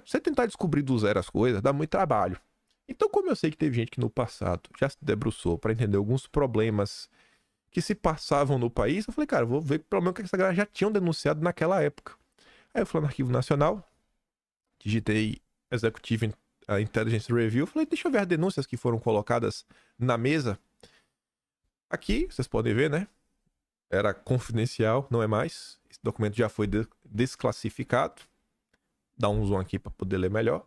você tentar descobrir do zero as coisas dá muito trabalho. Então, como eu sei que teve gente que no passado já se debruçou para entender alguns problemas que se passavam no país, eu falei, cara, eu vou ver pelo menos o que essa galera já tinham denunciado naquela época. Aí eu fui no Arquivo Nacional, digitei Executive Intelligence Review, falei, deixa eu ver as denúncias que foram colocadas na mesa. Aqui, vocês podem ver, né? Era confidencial, não é mais. Esse documento já foi desclassificado. Dá um zoom aqui para poder ler melhor.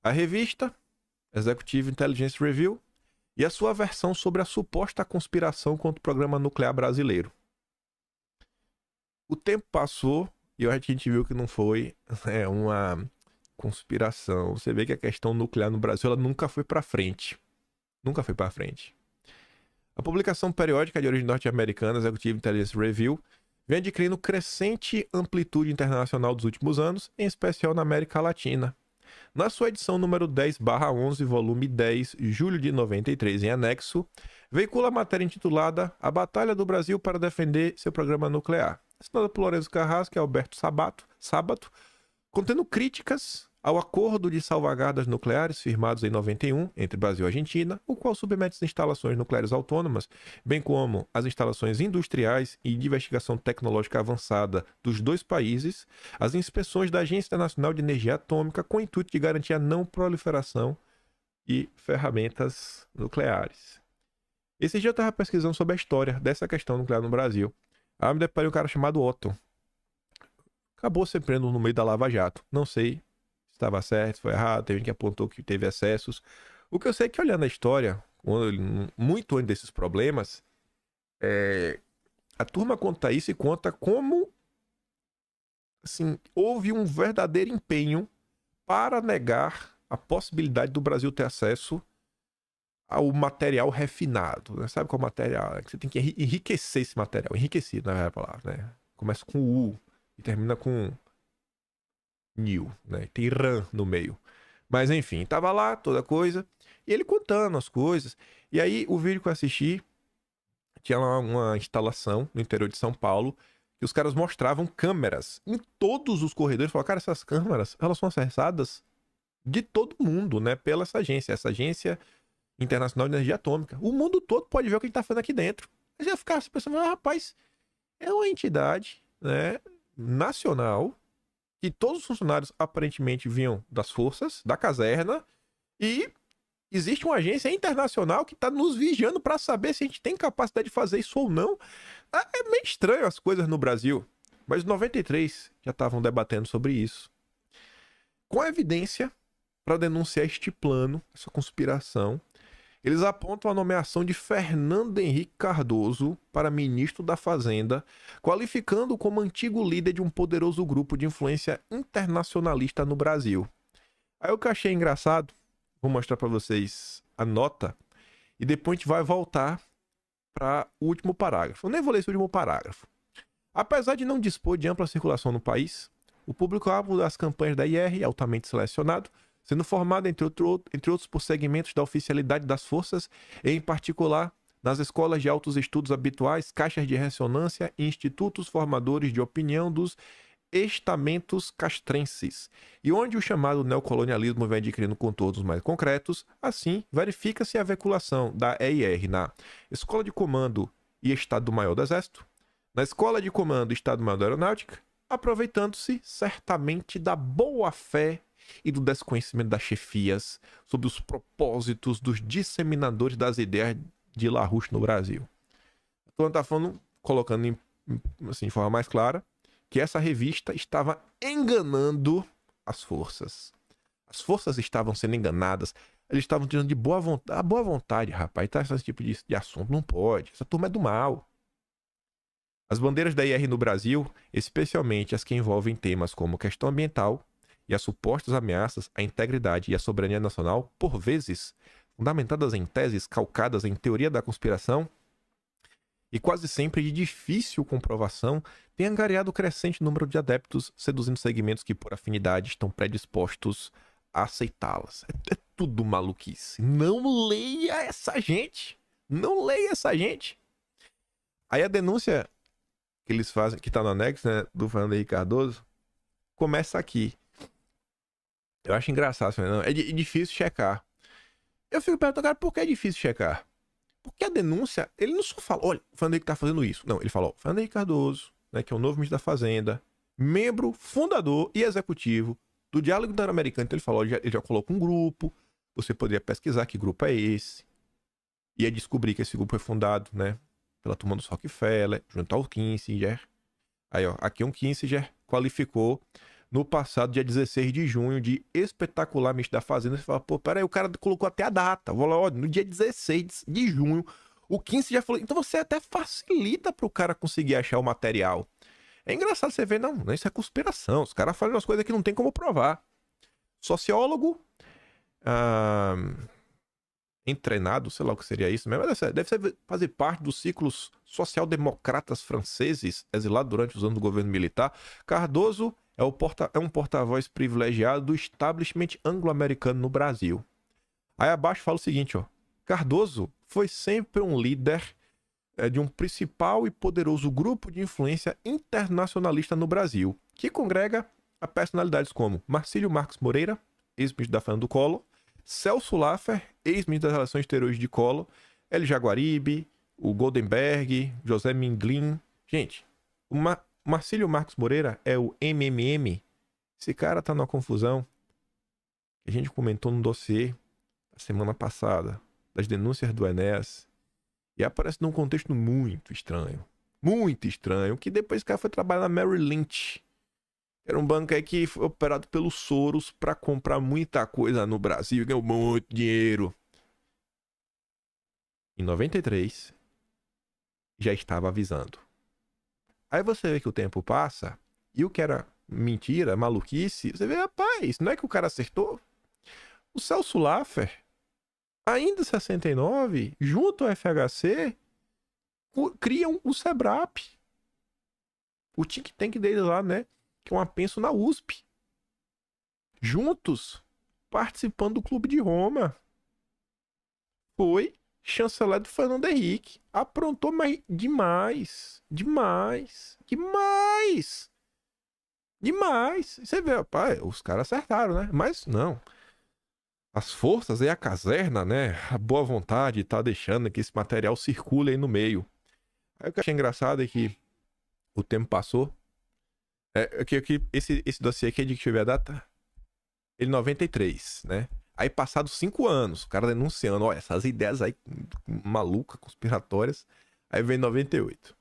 A revista, Executive Intelligence Review, e a sua versão sobre a suposta conspiração contra o programa nuclear brasileiro. O tempo passou e a gente viu que não foi uma conspiração. Você vê que a questão nuclear no Brasil ela nunca foi para frente. Nunca foi para frente. A publicação periódica de origem norte-americana, Executive Intelligence Review, vem adquirindo crescente amplitude internacional dos últimos anos, em especial na América Latina. Na sua edição número 10/11, volume 10, julho de 93, em anexo, veicula a matéria intitulada A Batalha do Brasil para Defender seu Programa Nuclear, assinada por Lourenço Carrasco e Alberto Sábato, contendo críticas ao acordo de salvaguardas nucleares firmados em 91 entre Brasil e Argentina, o qual submete as instalações nucleares autônomas, bem como as instalações industriais e de investigação tecnológica avançada dos dois países, às inspeções da Agência Internacional de Energia Atômica com o intuito de garantir a não proliferação de ferramentas nucleares. Esse dia eu estava pesquisando sobre a história dessa questão nuclear no Brasil. Aí me deparei um cara chamado Otto. Acabou se prendendo no meio da Lava Jato. Não sei estava certo, foi errado, teve gente que apontou que teve excessos. O que eu sei é que olhando a história, muito antes desses problemas, a turma conta isso e conta como assim, houve um verdadeiro empenho para negar a possibilidade do Brasil ter acesso ao material refinado. Né? Sabe qual é o material? Você tem que enriquecer esse material. Enriquecido, na palavra, né? Começa com U e termina com New, né? Tem RAM no meio. Mas enfim, tava lá toda coisa. E ele contando as coisas. E aí, o vídeo que eu assisti tinha lá uma instalação no interior de São Paulo. Que os caras mostravam câmeras em todos os corredores. Falaram, cara, essas câmeras, elas são acessadas de todo mundo, né? Pela essa agência internacional de energia atômica. O mundo todo pode ver o que a gente tá fazendo aqui dentro. Aí já ficava pensando, rapaz, é uma entidade, né, nacional que todos os funcionários aparentemente vinham das forças, da caserna, e existe uma agência internacional que está nos vigiando para saber se a gente tem capacidade de fazer isso ou não. É meio estranho as coisas no Brasil, mas em 93 já estavam debatendo sobre isso. Com evidência para denunciar este plano, essa conspiração, eles apontam a nomeação de Fernando Henrique Cardoso para ministro da Fazenda, qualificando-o como antigo líder de um poderoso grupo de influência internacionalista no Brasil. Aí o que eu achei engraçado, vou mostrar para vocês a nota, e depois a gente vai voltar para o último parágrafo. Eu nem vou ler esse último parágrafo. Apesar de não dispor de ampla circulação no país, o público-alvo das campanhas da IR é altamente selecionado, sendo formado, entre outros, por segmentos da oficialidade das forças, e, em particular, nas escolas de altos estudos habituais, caixas de ressonância e institutos formadores de opinião dos estamentos castrenses, e onde o chamado neocolonialismo vem adquirindo contornos mais concretos, assim, verifica-se a veiculação da EIR na Escola de Comando e Estado-Maior do Exército, na Escola de Comando e Estado-Maior da Aeronáutica, aproveitando-se certamente da boa-fé e do desconhecimento das chefias sobre os propósitos dos disseminadores das ideias de LaRouche no Brasil. Então, está falando, colocando assim, de forma mais clara, que essa revista estava enganando as forças. As forças estavam sendo enganadas. Eles estavam tirando de boa vontade. A boa vontade, rapaz, tá esse tipo de assunto. Não pode. Essa turma é do mal. As bandeiras da IR no Brasil, especialmente as que envolvem temas como questão ambiental, e as supostas ameaças à integridade e à soberania nacional, por vezes, fundamentadas em teses calcadas em teoria da conspiração, e quase sempre de difícil comprovação, têm angariado crescente número de adeptos, seduzindo segmentos que, por afinidade, estão predispostos a aceitá-las. É tudo maluquice. Não leia essa gente. Não leia essa gente. Aí a denúncia que eles fazem, que tá no anexo, né, do Fernando Henrique Cardoso, começa aqui. Eu acho engraçado, assim, não, é difícil checar. Eu fico perguntando, cara, por que é difícil checar? Porque a denúncia, ele não só fala, olha, o Fernando Henrique tá fazendo isso. Não, ele falou, Fernando Henrique Cardoso, né, que é o novo ministro da Fazenda, membro, fundador e executivo do Diálogo Interamericano. Então ele falou, ele já colocou um grupo, você poderia pesquisar que grupo é esse. Ia descobrir que esse grupo foi fundado, né, pela turma dos Rockefeller, junto ao Kissinger. Aí, ó, aqui um Kissinger qualificou no passado, dia 16 de junho, de espetacular ministro da Fazenda. Você fala, pô, peraí, o cara colocou até a data. Vou lá, ó, no dia 16 de junho, o Kissinger já falou, então você até facilita pro cara conseguir achar o material. É engraçado você ver, não, isso é conspiração. Os caras falam umas coisas que não tem como provar. Sociólogo, ah, treinado, sei lá o que seria isso, mas deve fazer parte dos ciclos social-democratas franceses, exilado durante os anos do governo militar. Cardoso é um porta-voz privilegiado do establishment anglo-americano no Brasil. Aí abaixo fala o seguinte, ó. Cardoso foi sempre um líder de um principal e poderoso grupo de influência internacionalista no Brasil, que congrega a personalidades como Marcílio Marcos Moreira, ex-ministro da Fernando Collor, Celso Laffer, ex-ministro das Relações Exteriores de Collor, Hélio Jaguaribe, o Goldenberg, José Minglin. Gente, o Marcílio Marcos Moreira é o MMM. Esse cara tá numa confusão que a gente comentou no dossiê a semana passada, das denúncias do Enéas, e aparece num contexto muito estranho, que depois esse cara foi trabalhar na Merrill Lynch. Era um banco aí que foi operado pelos Soros para comprar muita coisa no Brasil e ganhou muito dinheiro. Em 93, já estava avisando. Aí você vê que o tempo passa e o que era mentira, maluquice, você vê, rapaz, não é que o cara acertou? O Celso Laffer, ainda em 69, junto ao FHC, criam o SEBRAP. O think tank deles lá, né? Que é uma penso na USP. Juntos, participando do Clube de Roma. Foi chanceler do Fernando Henrique. Aprontou, mas demais. Você vê, rapaz, os caras acertaram, né? Mas não. As forças aí, a caserna, né? A boa vontade tá deixando que esse material circule aí no meio. Aí o que eu achei engraçado é que o tempo passou. Esse dossiê aqui é de que eu ver a data? Ele 93, né? Aí passados 5 anos, o cara denunciando, olha, essas ideias aí malucas, conspiratórias. Aí vem 98.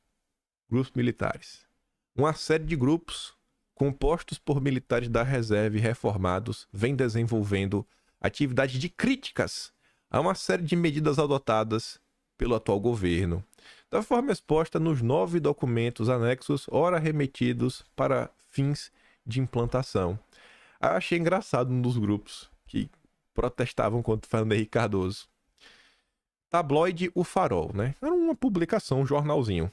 Grupos militares. Uma série de grupos compostos por militares da reserva e reformados vem desenvolvendo atividades de críticas a uma série de medidas adotadas pelo atual governo, da forma exposta nos 9 documentos anexos, ora remetidos para fins de implantação. Eu achei engraçado um dos grupos que protestavam contra o Fernando Henrique Cardoso. Tabloide O Farol, né? Era uma publicação, um jornalzinho.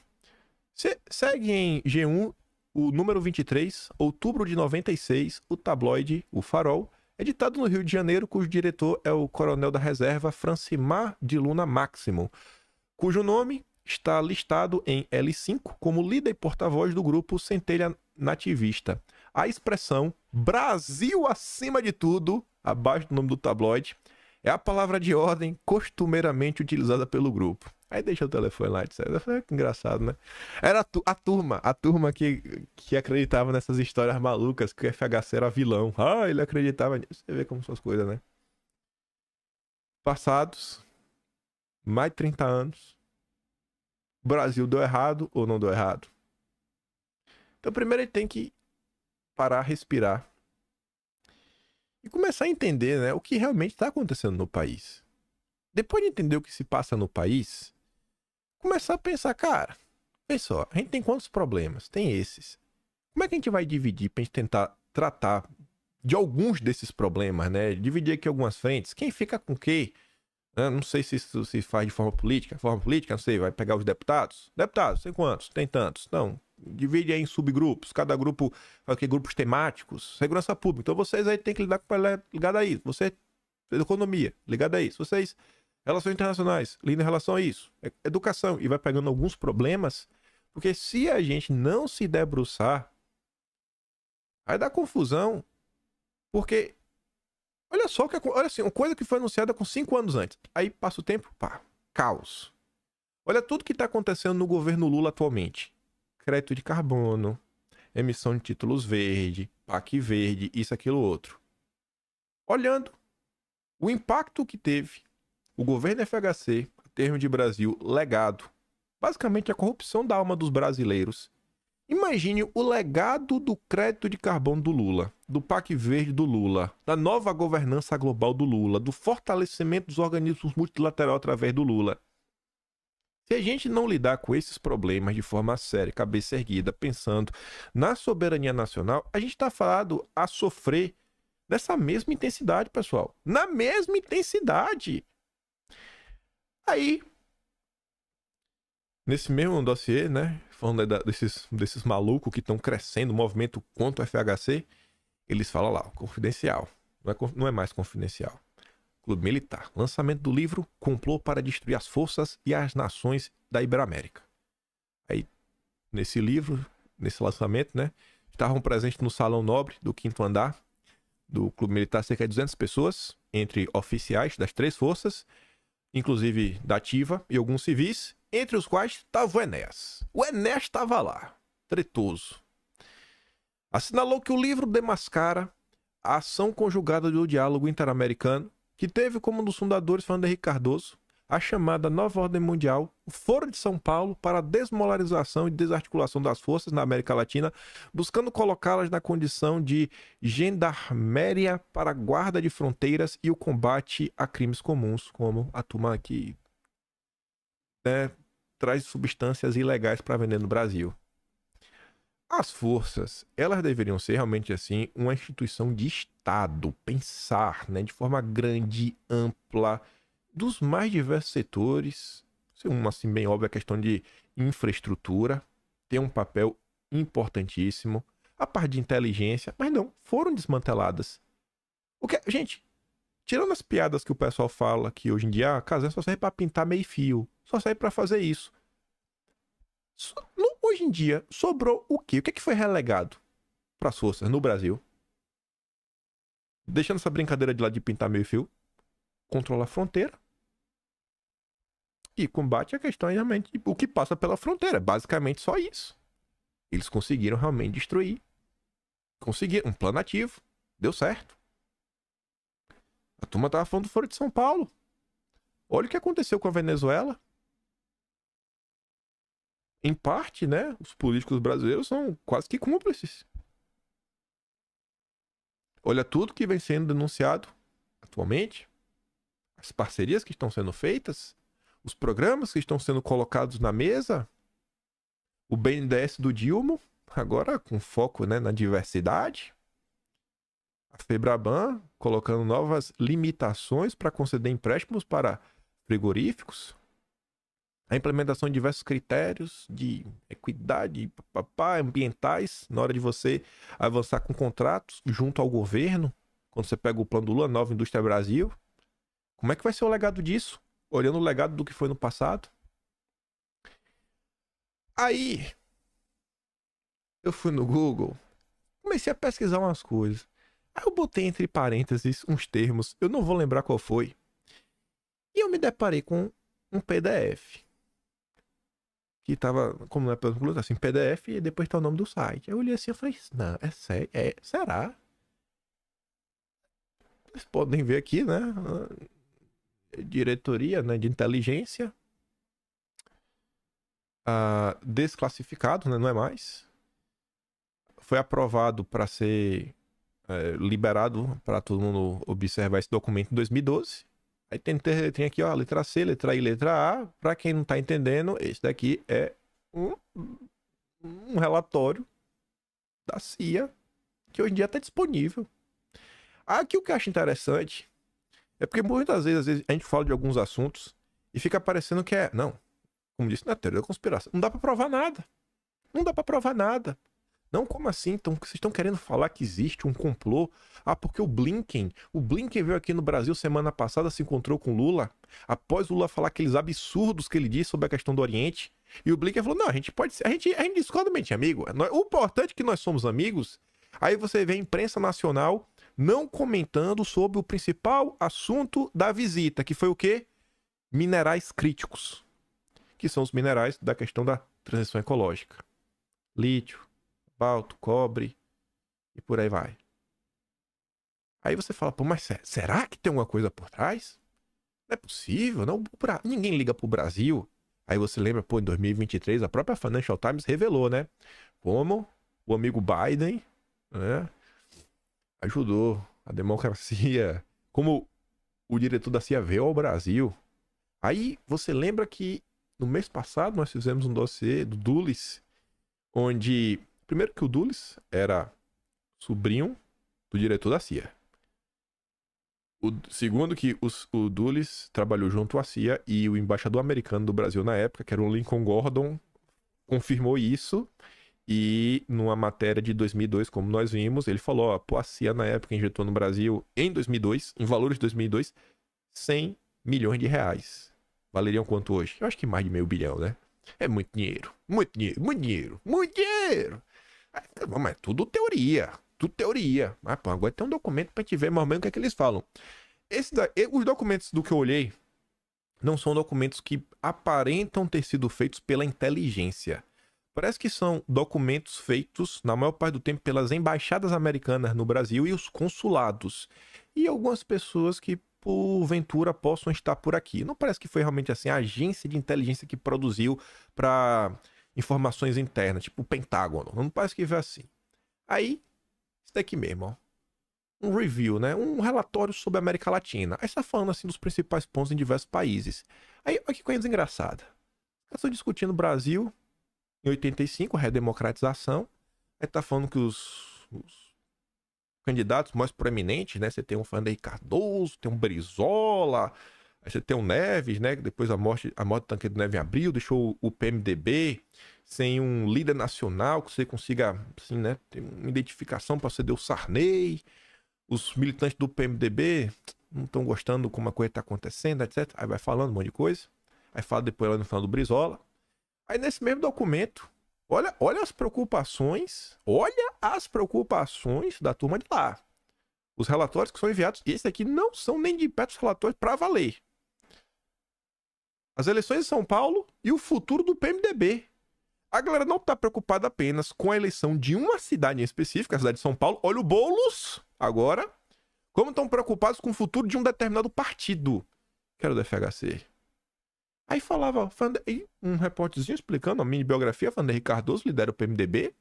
Segue em G1 o número 23, outubro de 96, o tabloide O Farol, editado no Rio de Janeiro, cujo diretor é o coronel da reserva Francimar de Luna Máximo, cujo nome está listado em L5 como líder e porta-voz do grupo Centelha Nativista. A expressão Brasil acima de tudo, abaixo do nome do tabloide, é a palavra de ordem costumeiramente utilizada pelo grupo. Aí deixa o telefone lá, etc. Que engraçado, né? Era a turma que acreditava nessas histórias malucas, que o FHC era vilão. Ah, ele acreditava nisso. Você vê como são as coisas, né? Passados mais de 30 anos, o Brasil deu errado ou não deu errado? Então primeiro ele tem que parar, respirar e começar a entender, né, o que realmente está acontecendo no país. Depois de entender o que se passa no país, começar a pensar, cara, olha só, a gente tem quantos problemas? Tem esses. Como é que a gente vai dividir pra gente tentar tratar de alguns desses problemas, né? Dividir aqui algumas frentes. Quem fica com o quê? Não sei se isso se faz de forma política. Forma política, não sei, vai pegar os deputados? Deputados, tem quantos? Tem tantos. Não, divide aí em subgrupos. Cada grupo, grupos temáticos. Segurança pública. Então vocês aí tem que lidar com ligado a isso. Você, economia, ligado a isso. Vocês, relações internacionais, lidam em relação a isso. Educação. E vai pegando alguns problemas. Porque se a gente não se debruçar, vai dar confusão. Porque Olha só, olha assim, uma coisa que foi anunciada com 5 anos antes. Aí passa o tempo, pá, caos. Olha tudo que está acontecendo no governo Lula atualmente. Crédito de carbono, emissão de títulos verde, PAC verde, isso, aquilo, outro. Olhando o impacto que teve o governo FHC, em termos de Brasil, legado, basicamente a corrupção da alma dos brasileiros. Imagine o legado do crédito de carbono do Lula, do PAC verde do Lula, da nova governança global do Lula, do fortalecimento dos organismos multilaterais através do Lula. Se a gente não lidar com esses problemas de forma séria, cabeça erguida, pensando na soberania nacional, a gente está falado a sofrer nessa mesma intensidade, pessoal. Na mesma intensidade. Aí, nesse mesmo dossiê, né, falando desses malucos que estão crescendo, o movimento contra o FHC, eles falam lá, confidencial. Não é mais confidencial. Clube Militar. Lançamento do livro Complô para Destruir as Forças e as Nações da Iberoamérica. Aí, nesse livro, nesse lançamento, né, estavam presentes no Salão Nobre do 5º andar do Clube Militar cerca de 200 pessoas, entre oficiais das 3 forças, inclusive da ativa e alguns civis, entre os quais estava o Enéas. O Enéas estava lá, tretoso. Assinalou que o livro demascara a ação conjugada do diálogo interamericano, que teve como um dos fundadores, Fernando Henrique Cardoso, a chamada Nova Ordem Mundial, o Foro de São Paulo para a desmolarização e desarticulação das forças na América Latina, buscando colocá-las na condição de gendarméria para a guarda de fronteiras e o combate a crimes comuns, como a turma aqui, né, traz substâncias ilegais para vender no Brasil. As forças, elas deveriam ser realmente assim uma instituição de Estado, pensar, né, de forma grande, ampla, dos mais diversos setores. Uma assim bem óbvia questão de infraestrutura, tem um papel importantíssimo, a parte de inteligência, mas não, foram desmanteladas. Gente, tirando as piadas que o pessoal fala que hoje em dia a casa só serve para pintar meio fio, só serve para fazer isso. Hoje em dia, sobrou o quê? O que é que foi relegado para as forças no Brasil? Deixando essa brincadeira de lado de pintar meio fio, controla a fronteira e combate a questão realmente o que passa pela fronteira. Basicamente só isso. Eles conseguiram realmente destruir. Conseguiram um plano ativo. Deu certo. A turma tava falando do Foro de São Paulo. Olha o que aconteceu com a Venezuela. Em parte, né, os políticos brasileiros são quase que cúmplices. Olha tudo que vem sendo denunciado atualmente, as parcerias que estão sendo feitas, os programas que estão sendo colocados na mesa, o BNDES do Dilma, agora com foco, né, na diversidade, a FEBRABAN colocando novas limitações para conceder empréstimos para frigoríficos, a implementação de diversos critérios de equidade ambientais na hora de você avançar com contratos junto ao governo, quando você pega o plano do Lula, Nova Indústria Brasil. Como é que vai ser o legado disso? Olhando o legado do que foi no passado. Aí, eu fui no Google, comecei a pesquisar umas coisas. Aí eu botei entre parênteses uns termos, eu não vou lembrar qual foi. E eu me deparei com um PDF. Que tava, como não é pelo Google, assim, PDF e depois tá o nome do site. Aí eu olhei assim e falei, não, é sério? Será? Vocês podem ver aqui, né? Diretoria, né, de inteligência. Desclassificado, né? Não é mais. Foi aprovado para ser liberado para todo mundo observar esse documento em 2012. Aí tem aqui, ó, letra C, letra I, letra A. Para quem não tá entendendo, esse daqui é um relatório da CIA que hoje em dia está disponível. Aqui o que eu acho interessante é porque muitas vezes a gente fala de alguns assuntos e fica parecendo que não, como disse na teoria da conspiração, não dá para provar nada. Não dá para provar nada. Não, como assim? Então, vocês estão querendo falar que existe um complô? Porque o Blinken veio aqui no Brasil semana passada, se encontrou com Lula, após Lula falar aqueles absurdos que ele disse sobre a questão do Oriente, e o Blinken falou, não, a gente pode ser, a gente discorda, amigo. O importante é que nós somos amigos. Aí você vê a imprensa nacional não comentando sobre o principal assunto da visita, que foi o quê? Minerais críticos, que são os minerais da questão da transição ecológica. Lítio, cobalto, cobre e por aí vai. Aí você fala, pô, mas será que tem alguma coisa por trás? Não é possível, não. Ninguém liga pro Brasil. Aí você lembra, pô, em 2023, a própria Financial Times revelou, né? Como o amigo Biden, né, ajudou a democracia, como o diretor da CIA veio ao Brasil. Aí você lembra que no mês passado nós fizemos um dossiê do Dulles, onde, primeiro que o Dulles era sobrinho do diretor da CIA. Segundo que o Dulles trabalhou junto à CIA e o embaixador americano do Brasil na época, que era o Lincoln Gordon, confirmou isso. E numa matéria de 2002, como nós vimos, ele falou, ó, pô, a CIA na época injetou no Brasil, em 2002, em valores de 2002, 100 milhões de reais. Valeriam quanto hoje? Eu acho que mais de meio bilhão, né? É muito dinheiro, muito dinheiro, muito dinheiro, muito dinheiro. Mas é tudo teoria. Tudo teoria. Mas, pô, agora tem um documento pra gente ver mais ou menos o que é que eles falam. Os documentos do que eu olhei não são documentos que aparentam ter sido feitos pela inteligência. Parece que são documentos feitos, na maior parte do tempo, pelas embaixadas americanas no Brasil e os consulados. E algumas pessoas que, porventura, possam estar por aqui. Não parece que foi realmente assim a agência de inteligência que produziu para informações internas, tipo o Pentágono. Não parece que foi assim. Aí, isso daqui mesmo, ó. Um review, né? Um relatório sobre a América Latina. Aí está falando assim dos principais pontos em diversos países. Aí, olha que coisa engraçada. Eles estão discutindo o Brasil em 85, a redemocratização. Aí tá falando que os candidatos mais proeminentes, né? Você tem um Vanderlei Cardoso, tem um Brizola, aí você tem o Neves, né? Depois a morte do Tancredo Neves em abril deixou o PMDB sem um líder nacional que você consiga, assim, né? Ter uma identificação para ceder o Sarney. Os militantes do PMDB não estão gostando como a coisa está acontecendo, etc. Aí vai falando um monte de coisa. Aí fala depois lá no final do Brizola. Aí nesse mesmo documento, olha as preocupações da turma de lá. Os relatórios que são enviados, e esses aqui não são nem de perto os relatórios para valer. As eleições de São Paulo e o futuro do PMDB. A galera não está preocupada apenas com a eleição de uma cidade em específico, a cidade de São Paulo. Olha o Boulos agora. Como estão preocupados com o futuro de um determinado partido, que era do FHC. Aí falava, um repórterzinho explicando a mini biografia, Vanderlei Cardoso lidera o PMDB,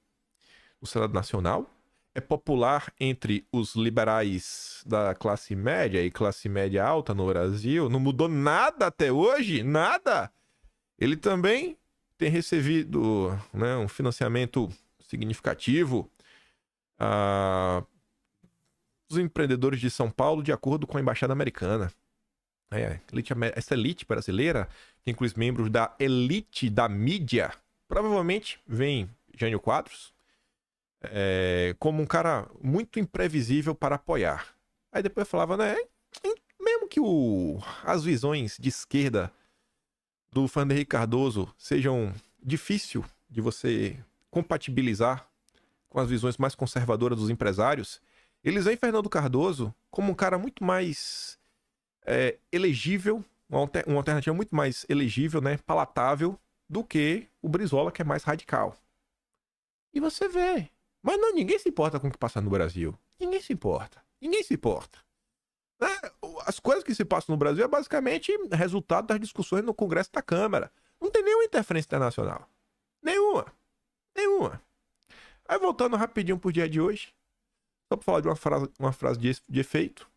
no Senado Nacional, é popular entre os liberais da classe média e classe média alta no Brasil, não mudou nada até hoje, nada. Ele também tem recebido, né, um financiamento significativo dos empreendedores de São Paulo, de acordo com a Embaixada Americana. Essa elite brasileira, que inclui membros da elite da mídia, provavelmente vem Jânio Quadros como um cara muito imprevisível para apoiar. Aí depois falava, né? Mesmo que as visões de esquerda do Vanderlei Cardoso sejam difícil de você compatibilizar com as visões mais conservadoras dos empresários, eles veem Fernando Cardoso como um cara muito mais elegível, uma alternativa muito mais elegível, né, palatável, do que o Brizola, que é mais radical. E você vê. Mas não, ninguém se importa com o que passa no Brasil. Ninguém se importa. Ninguém se importa. As coisas que se passam no Brasil é basicamente resultado das discussões no Congresso da Câmara. Não tem nenhuma interferência internacional. Nenhuma. Nenhuma. Aí voltando rapidinho pro dia de hoje, só pra falar de uma frase de efeito.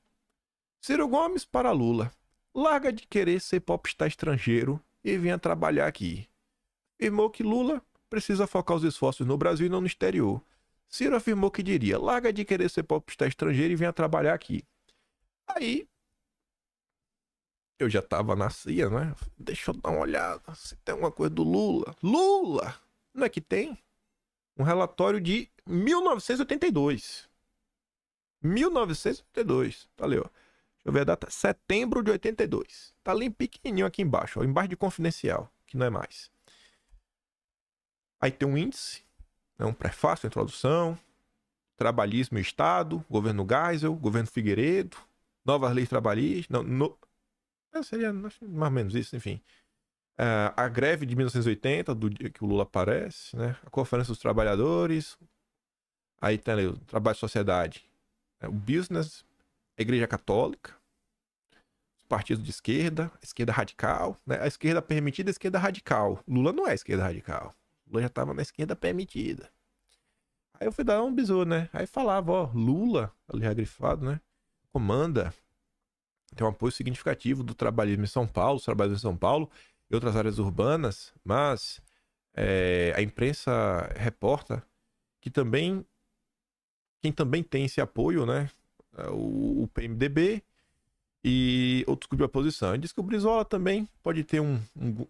Ciro Gomes para Lula. Larga de querer ser popstar estrangeiro e venha trabalhar aqui. Afirmou que Lula precisa focar os esforços no Brasil e não no exterior. Ciro afirmou que diria, larga de querer ser popstar estrangeiro e venha trabalhar aqui. Aí, eu já tava na CIA, né? Deixa eu dar uma olhada se tem alguma coisa do Lula. Lula! Não é que tem? Um relatório de 1982. 1982. Tá ali, ó. Deixa eu ver a data. Setembro de 82. Tá ali pequenininho aqui embaixo, ó. Embaixo de confidencial, que não é mais. Aí tem um índice, né? Um prefácio, introdução. trabalhismo e Estado, governo Geisel, governo Figueiredo, novas leis trabalhistas, seria mais ou menos isso, enfim. A greve de 1980, do dia que o Lula aparece, né? A Conferência dos Trabalhadores, aí tem ali o Trabalho e Sociedade, o Business, a Igreja Católica, os partidos de esquerda, a esquerda radical, né? A esquerda permitida, a esquerda radical. Lula não é a esquerda radical. Lula já estava na esquerda permitida. Aí eu fui dar um bisu, né? Aí falava, ó, Lula, ali agrifado, né? Comanda, tem um apoio significativo do trabalhismo em São Paulo, os trabalhadores em São Paulo e outras áreas urbanas, mas a imprensa reporta que também, quem também tem esse apoio, né? O PMDB e outros grupos de oposição. Ele diz que o Brizola também pode ter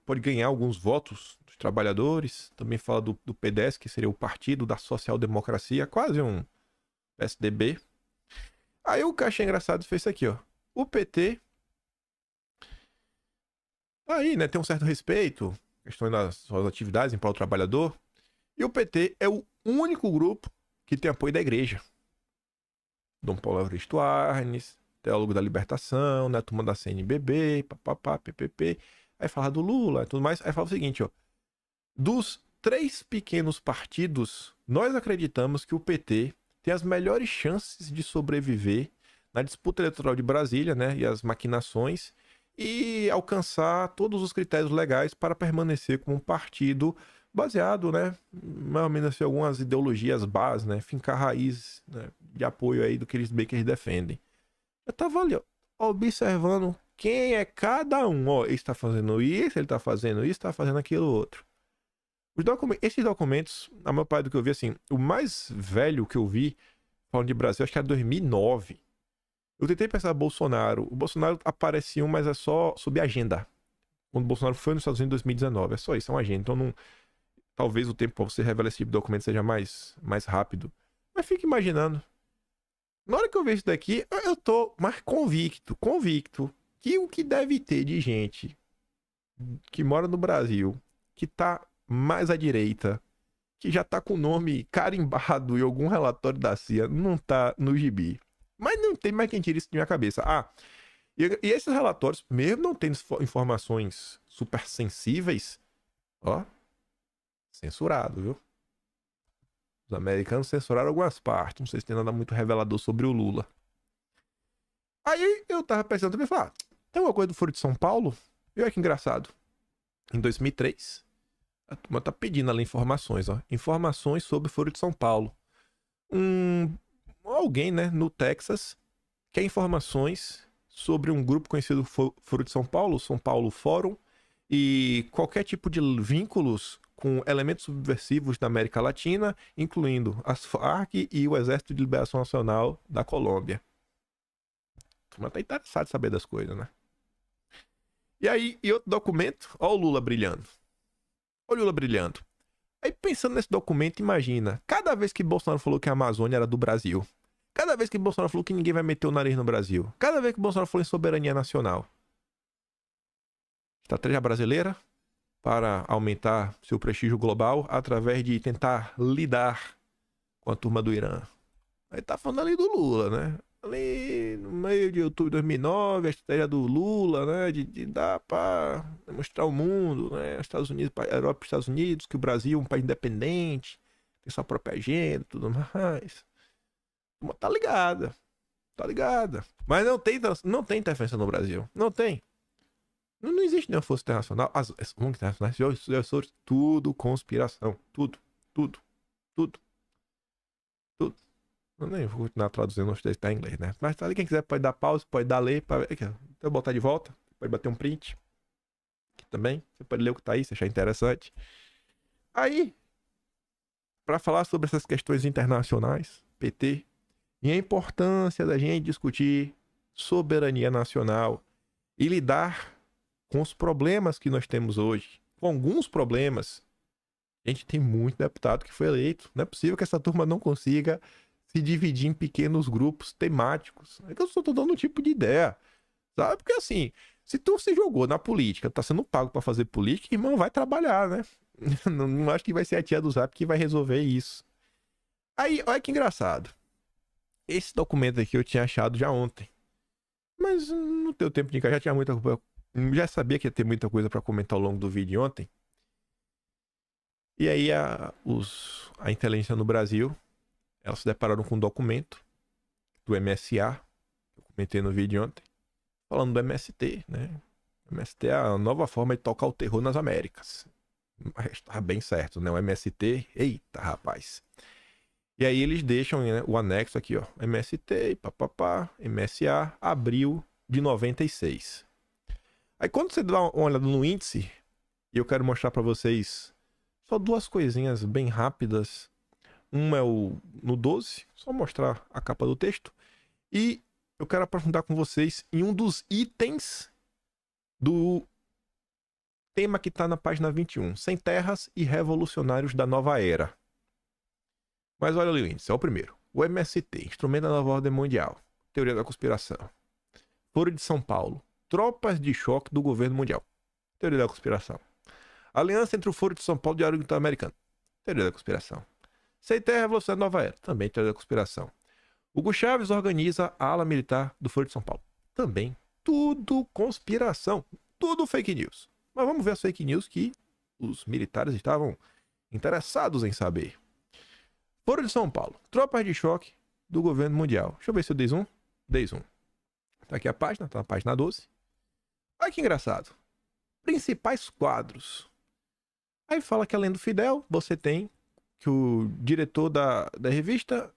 pode ganhar alguns votos dos trabalhadores. Também fala do PDS, que seria o Partido da Social Democracia, quase um PSDB. Aí o que eu achei engraçado foi isso aqui, ó. O PT aí, né, tem um certo respeito, questão das suas atividades em prol do trabalhador. E o PT é o único grupo que tem apoio da igreja. Dom Paulo Evaristo Arnes, teólogo da libertação, né, turma da CNBB, papapá, PPP. Aí fala do Lula e tudo mais. Aí fala o seguinte, ó. Dos 3 pequenos partidos, nós acreditamos que o PT tem as melhores chances de sobreviver na disputa eleitoral de Brasília, né, e as maquinações, e alcançar todos os critérios legais para permanecer como um partido baseado, né, mais ou menos assim, algumas ideologias básicas, né, fincar raízes, né, de apoio aí do que eles defendem. Eu tava ali, ó, observando quem é cada um, ó, ele está fazendo isso, ele está fazendo isso, está fazendo aquilo outro. Esses documentos, a maior parte do que eu vi, assim, o mais velho que eu vi, falando de Brasil, acho que era 2009. Eu tentei pensar Bolsonaro. O Bolsonaro aparecia, mas é só sob agenda. Quando o Bolsonaro foi nos Estados Unidos em 2019. É só isso, é uma agenda. Então, não, talvez o tempo para você revelar esse tipo de documento seja mais rápido. Mas fica imaginando. Na hora que eu vejo isso daqui, eu tô mais convicto que o que deve ter de gente que mora no Brasil, que tá mais à direita, que já tá com o nome carimbado em algum relatório da CIA, não tá no gibi. Mas não tem mais quem tire isso de minha cabeça. E esses relatórios, mesmo não tendo informações super sensíveis, ó, censurado, viu? Os americanos censuraram algumas partes. Não sei se tem nada muito revelador sobre o Lula. Aí eu tava pensando também, falar, tem alguma coisa do Foro de São Paulo? E olha que engraçado. Em 2003, a turma tá pedindo ali informações, ó. Informações sobre o Foro de São Paulo. Alguém, né, no Texas, quer informações sobre um grupo conhecido Foro de São Paulo Fórum, e qualquer tipo de vínculos com elementos subversivos da América Latina, incluindo as Farc e o Exército de Liberação Nacional da Colômbia. A turma tá interessada em saber das coisas, né? E aí, e outro documento, ó o Lula brilhando. Ó o Lula brilhando. Aí pensando nesse documento, imagina, cada vez que Bolsonaro falou que a Amazônia era do Brasil, cada vez que Bolsonaro falou que ninguém vai meter o nariz no Brasil, cada vez que Bolsonaro falou em soberania nacional, estratégia brasileira para aumentar seu prestígio global através de tentar lidar com a turma do Irã. Aí tá falando ali do Lula, né? Ali no meio de outubro de 2009, a estratégia do Lula, né? De dar para mostrar ao mundo, né? Estados Unidos, a Europa e Estados Unidos, que o Brasil é um país independente, tem sua própria agenda e tudo mais. Tá ligada. Tá ligada. Mas não tem interferência no Brasil. Não tem. Não existe nenhuma força internacional. As ONGs internacionais, tudo conspiração. Tudo. Eu nem vou continuar traduzindo os textos para inglês, né? Mas tá ali, quem quiser pode dar pausa, pode dar ler. Aqui, eu botar de volta. Pode bater um print. Aqui também. Você pode ler o que tá aí, se achar interessante. Aí, para falar sobre essas questões internacionais, PT, e a importância da gente discutir soberania nacional e lidar com os problemas que nós temos hoje. Com alguns problemas. A gente tem muito deputado que foi eleito. Não é possível que essa turma não consiga se dividir em pequenos grupos temáticos. É que eu só tô dando um tipo de ideia. Sabe? Porque assim, se tu se jogou na política, tá sendo pago para fazer política, irmão, vai trabalhar, né? Não acho que vai ser a tia do Zap que vai resolver isso. Aí, olha que engraçado. esse documento aqui eu tinha achado já ontem. Mas no teu tempo de cá já tinha muita coisa. Já sabia que ia ter muita coisa pra comentar ao longo do vídeo de ontem. E aí a inteligência no Brasil, elas se depararam com um documento do MSA, que eu comentei no vídeo de ontem, falando do MST, né? O MST é a nova forma de tocar o terror nas Américas. Mas tá bem certo, né? O MST, eita, rapaz. E aí eles deixam, né, o anexo aqui, ó. MST, papapá, MSA, abril de 96. Aí quando você dá uma olhada no índice, e eu quero mostrar pra vocês só duas coisinhas bem rápidas. Um é no 12, só mostrar a capa do texto. E eu quero aprofundar com vocês em um dos itens do tema que está na página 21. Sem terras e revolucionários da nova era. Mas olha ali o índice, é o primeiro. O MST, Instrumento da Nova Ordem Mundial. Teoria da Conspiração. Foro de São Paulo. Tropas de choque do governo mundial. Teoria da Conspiração. Aliança entre o Foro de São Paulo e o Diário Americano. Teoria da Conspiração. Sem terra e revolução da nova era. Também teoria da conspiração. Hugo Chávez organiza a ala militar do Foro de São Paulo. Também tudo conspiração. Tudo fake news. Mas vamos ver as fake news que os militares estavam interessados em saber. Foro de São Paulo. Tropas de choque do governo mundial. Deixa eu ver se eu dei zoom. Dei zoom. Tá aqui a página. Tá na página 12. Olha que engraçado. Principais quadros. Aí fala que além do Fidel, você tem que o diretor da revista...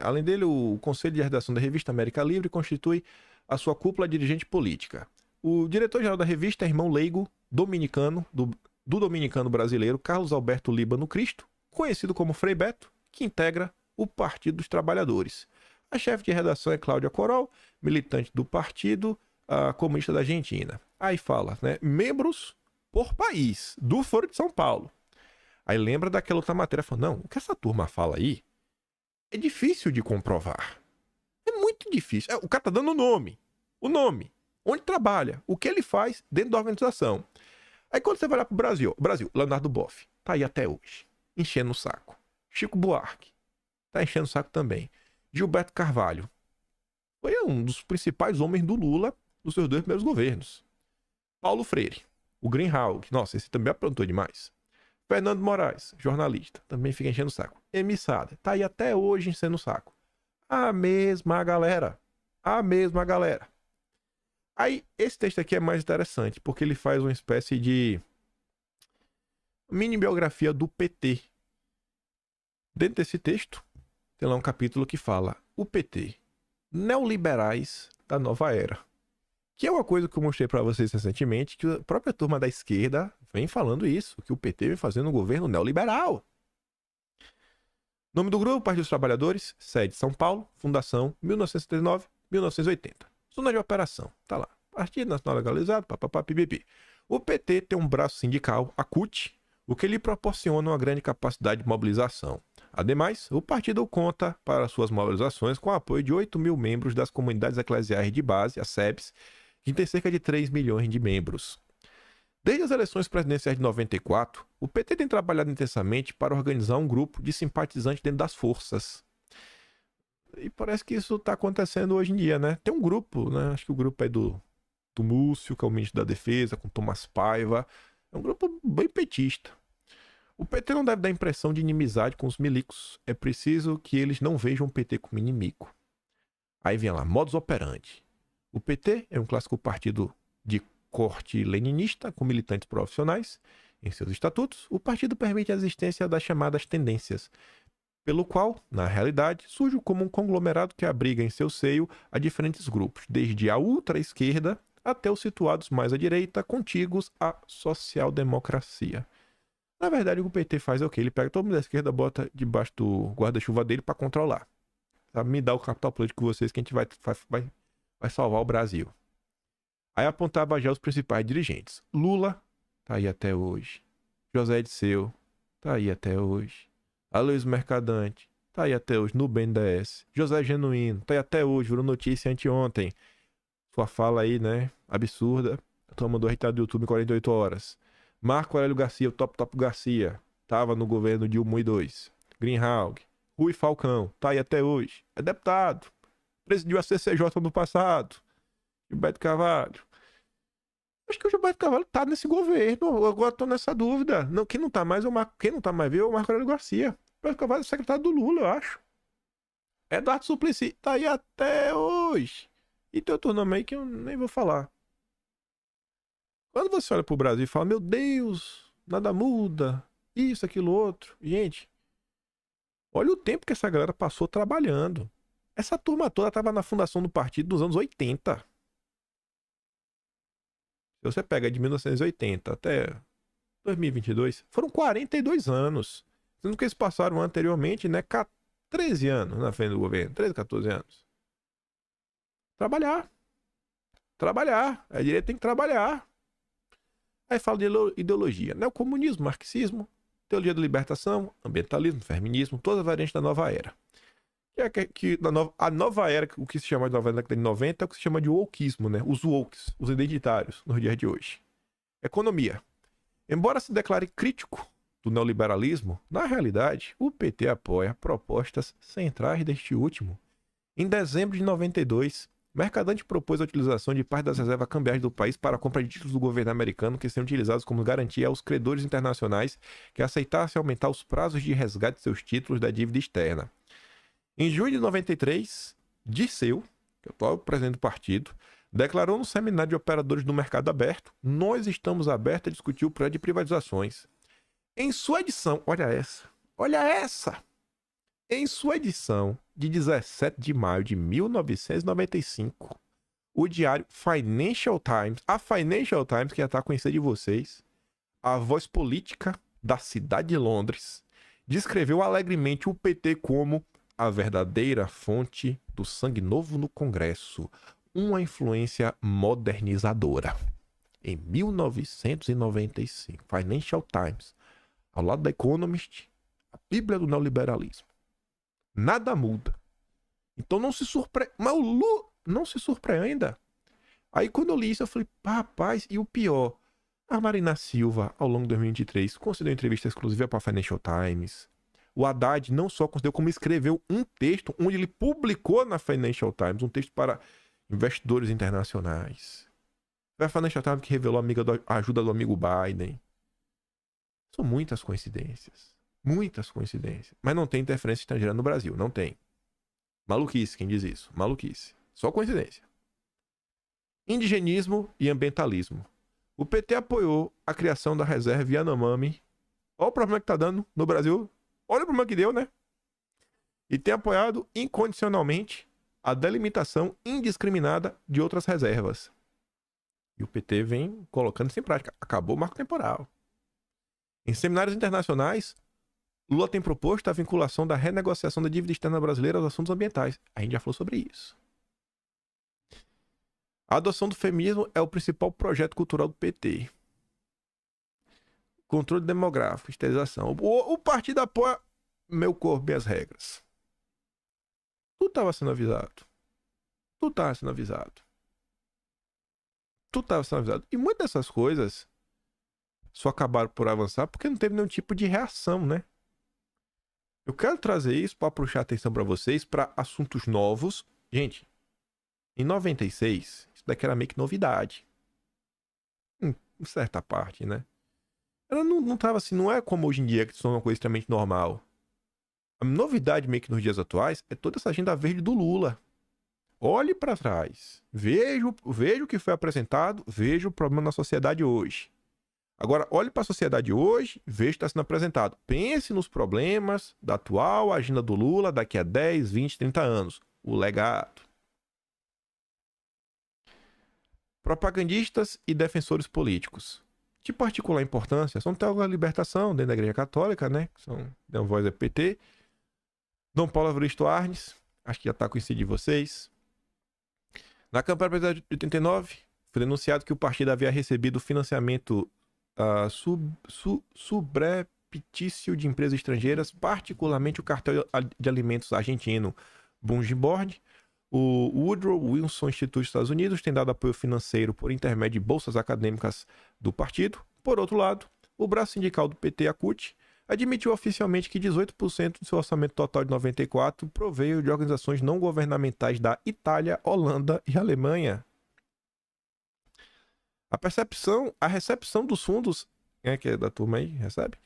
além dele, o Conselho de Redação da Revista América Livre constitui a sua cúpula dirigente política. O diretor-geral da revista é irmão leigo dominicano, do dominicano brasileiro Carlos Alberto Líbano Cristo, conhecido como Frei Beto, que integra o Partido dos Trabalhadores. A chefe de redação é Cláudia Corol, militante do Partido Comunista da Argentina. Aí fala, né, membros por país, do Foro de São Paulo. Aí lembra daquela outra matéria, falando, não, o que essa turma fala aí é difícil de comprovar. É muito difícil. O cara tá dando o nome, onde trabalha, o que ele faz dentro da organização. Aí quando você vai lá pro Brasil, Leonardo Boff, tá aí até hoje, enchendo o saco. Chico Buarque, tá enchendo o saco também. Gilberto Carvalho, foi um dos principais homens do Lula nos seus 2 primeiros governos. Paulo Freire, o Greenhalgh, nossa, esse também aprontou demais. Fernando Moraes, jornalista, também fica enchendo o saco. Emissada, tá aí até hoje enchendo o saco. A mesma galera. Aí, esse texto aqui é mais interessante, porque ele faz uma espécie de mini biografia do PT. Dentro desse texto, tem lá um capítulo que fala o PT, neoliberais da nova era. Que é uma coisa que eu mostrei para vocês recentemente, que a própria turma da esquerda vem falando isso, que o PT vem fazendo um governo neoliberal. Nome do grupo, Partido dos Trabalhadores, sede São Paulo, fundação 1979-1980. Zona de operação, tá lá. Partido Nacional Legalizado, papapá, pipipi. O PT tem um braço sindical, a CUT, o que lhe proporciona uma grande capacidade de mobilização. Ademais, o partido conta para suas mobilizações com o apoio de 8 mil membros das comunidades eclesiais de base, as SEBs, que tem cerca de 3 milhões de membros. Desde as eleições presidenciais de 94, o PT tem trabalhado intensamente para organizar um grupo de simpatizantes dentro das forças. E parece que isso está acontecendo hoje em dia, né? Tem um grupo, né? Acho que o grupo é do Múcio, que é o ministro da Defesa, com Tomás Paiva. É um grupo bem petista. O PT não deve dar impressão de inimizade com os milicos. É preciso que eles não vejam o PT como inimigo. Aí vem lá, modus operandi. O PT é um clássico partido de corte leninista, com militantes profissionais. Em seus estatutos, o partido permite a existência das chamadas tendências, pelo qual, na realidade, surge como um conglomerado que abriga em seu seio a diferentes grupos, desde a ultra-esquerda até os situados mais à direita, contíguos à social-democracia. Na verdade, o que o PT faz é o quê? Ele pega todo mundo da esquerda, bota debaixo do guarda-chuva dele para controlar. Sabe? Me dá o capital político de vocês que a gente vai salvar o Brasil. Aí apontava já os principais dirigentes. Lula, tá aí até hoje. José Dirceu, tá aí até hoje. Aloysio Mercadante, tá aí até hoje no BNDES. José Genuíno, tá aí até hoje, virou notícia anteontem. Sua fala aí, né, absurda. A turma mandou retado do YouTube em 48 horas. Marco Aurélio Garcia, o Top Garcia, tava no governo Dilma 1 e 2. Greenhalgh, Rui Falcão, tá aí até hoje. É deputado. Presidiu a CCJ no passado. Gilberto Carvalho. Acho que o Gilberto Carvalho tá nesse governo. Agora tô nessa dúvida. Não, quem não tá mais é o Marco. Quem não tá mais viu é o Marco Aurélio Garcia. O Gilberto Carvalho é secretário do Lula, eu acho. Eduardo Suplicy tá aí até hoje. E tem outro nome aí que eu nem vou falar. Quando você olha pro Brasil e fala, meu Deus, nada muda, isso, aquilo, outro. Gente, olha o tempo que essa galera passou trabalhando. Essa turma toda tava na fundação do partido nos anos 80. Se você pega de 1980 até 2022, foram 42 anos. Sendo que eles passaram anteriormente, né, 13 anos na frente do governo. 13, 14 anos. Trabalhar. Trabalhar. A direita tem que trabalhar. Aí fala de ideologia. Neocomunismo, marxismo, teologia da libertação, ambientalismo, feminismo, todas as variantes da nova era. A nova era, o que se chama de nova era na década de 90 é o que se chama de wokeismo, né? Os wokes, os identitários, nos dias de hoje. Economia. Embora se declare crítico do neoliberalismo, na realidade, o PT apoia propostas centrais deste último. Em dezembro de 92, Mercadante propôs a utilização de parte das reservas cambiais do país para a compra de títulos do governo americano que seriam utilizados como garantia aos credores internacionais que aceitassem aumentar os prazos de resgate de seus títulos da dívida externa. Em junho de 93, Dirceu, que é o atual presidente do partido, declarou no seminário de operadores do mercado aberto: nós estamos abertos a discutir o projeto de privatizações. Em sua edição, olha essa! Em sua edição de 17 de maio de 1995, o diário Financial Times, a Financial Times, que já está conhecida de vocês, a voz política da cidade de Londres, descreveu alegremente o PT como a verdadeira fonte do sangue novo no Congresso, uma influência modernizadora. Em 1995, Financial Times, ao lado da Economist, a Bíblia do neoliberalismo. Nada muda. Então não se surpreenda. Mas o Lula não se surpreenda. Aí quando eu li isso, eu falei, rapaz, e o pior? A Marina Silva, ao longo de 2023, concedeu entrevista exclusiva para a Financial Times. O Haddad não só concedeu, como escreveu um texto onde ele publicou na Financial Times, um texto para investidores internacionais. Foi a Financial Times que revelou a ajuda do amigo Biden. São muitas coincidências. Muitas coincidências. Mas não tem interferência estrangeira no Brasil. Não tem. Maluquice quem diz isso. Maluquice. Só coincidência. Indigenismo e ambientalismo. O PT apoiou a criação da reserva Yanomami. Olha o problema que tá dando no Brasil. Olha o problema que deu, né? E tem apoiado incondicionalmente a delimitação indiscriminada de outras reservas. E o PT vem colocando isso em prática. Acabou o marco temporal. Em seminários internacionais, Lula tem proposto a vinculação da renegociação da dívida externa brasileira aos assuntos ambientais. A gente já falou sobre isso. A adoção do feminismo é o principal projeto cultural do PT. Controle demográfico, esterilização. O partido apoia meu corpo e as regras. Tu estava sendo avisado. Tu estava sendo avisado. Tu estava sendo avisado. E muitas dessas coisas só acabaram por avançar porque não teve nenhum tipo de reação, né? Eu quero trazer isso para puxar atenção para vocês para assuntos novos. Gente, em 96, isso daqui era meio que novidade. Em certa parte, né? Ela não tava assim, não é como hoje em dia, que isso é uma coisa extremamente normal. A novidade meio que nos dias atuais é toda essa agenda verde do Lula. Olhe para trás. Veja o que foi apresentado, veja o problema na sociedade hoje. Agora, olhe para a sociedade hoje, veja o que está sendo apresentado. Pense nos problemas da atual agenda do Lula daqui a 10, 20, 30 anos. O legado. Propagandistas e defensores políticos. De particular importância são teólogos da libertação dentro da Igreja Católica, né? Que dão voz ao PT. Dom Paulo Evaristo Arnes, acho que já está conhecido de vocês. Na campanha presidencial de 89, foi denunciado que o partido havia recebido financiamento subreptício de empresas estrangeiras, particularmente o cartel de alimentos argentino Bungiboard. O Woodrow Wilson Institute dos Estados Unidos tem dado apoio financeiro por intermédio de bolsas acadêmicas do partido. Por outro lado, o braço sindical do PT, a CUT, admitiu oficialmente que 18% do seu orçamento total de 94 proveio de organizações não governamentais da Itália, Holanda e Alemanha. A recepção dos fundos, que é da turma aí, recebe,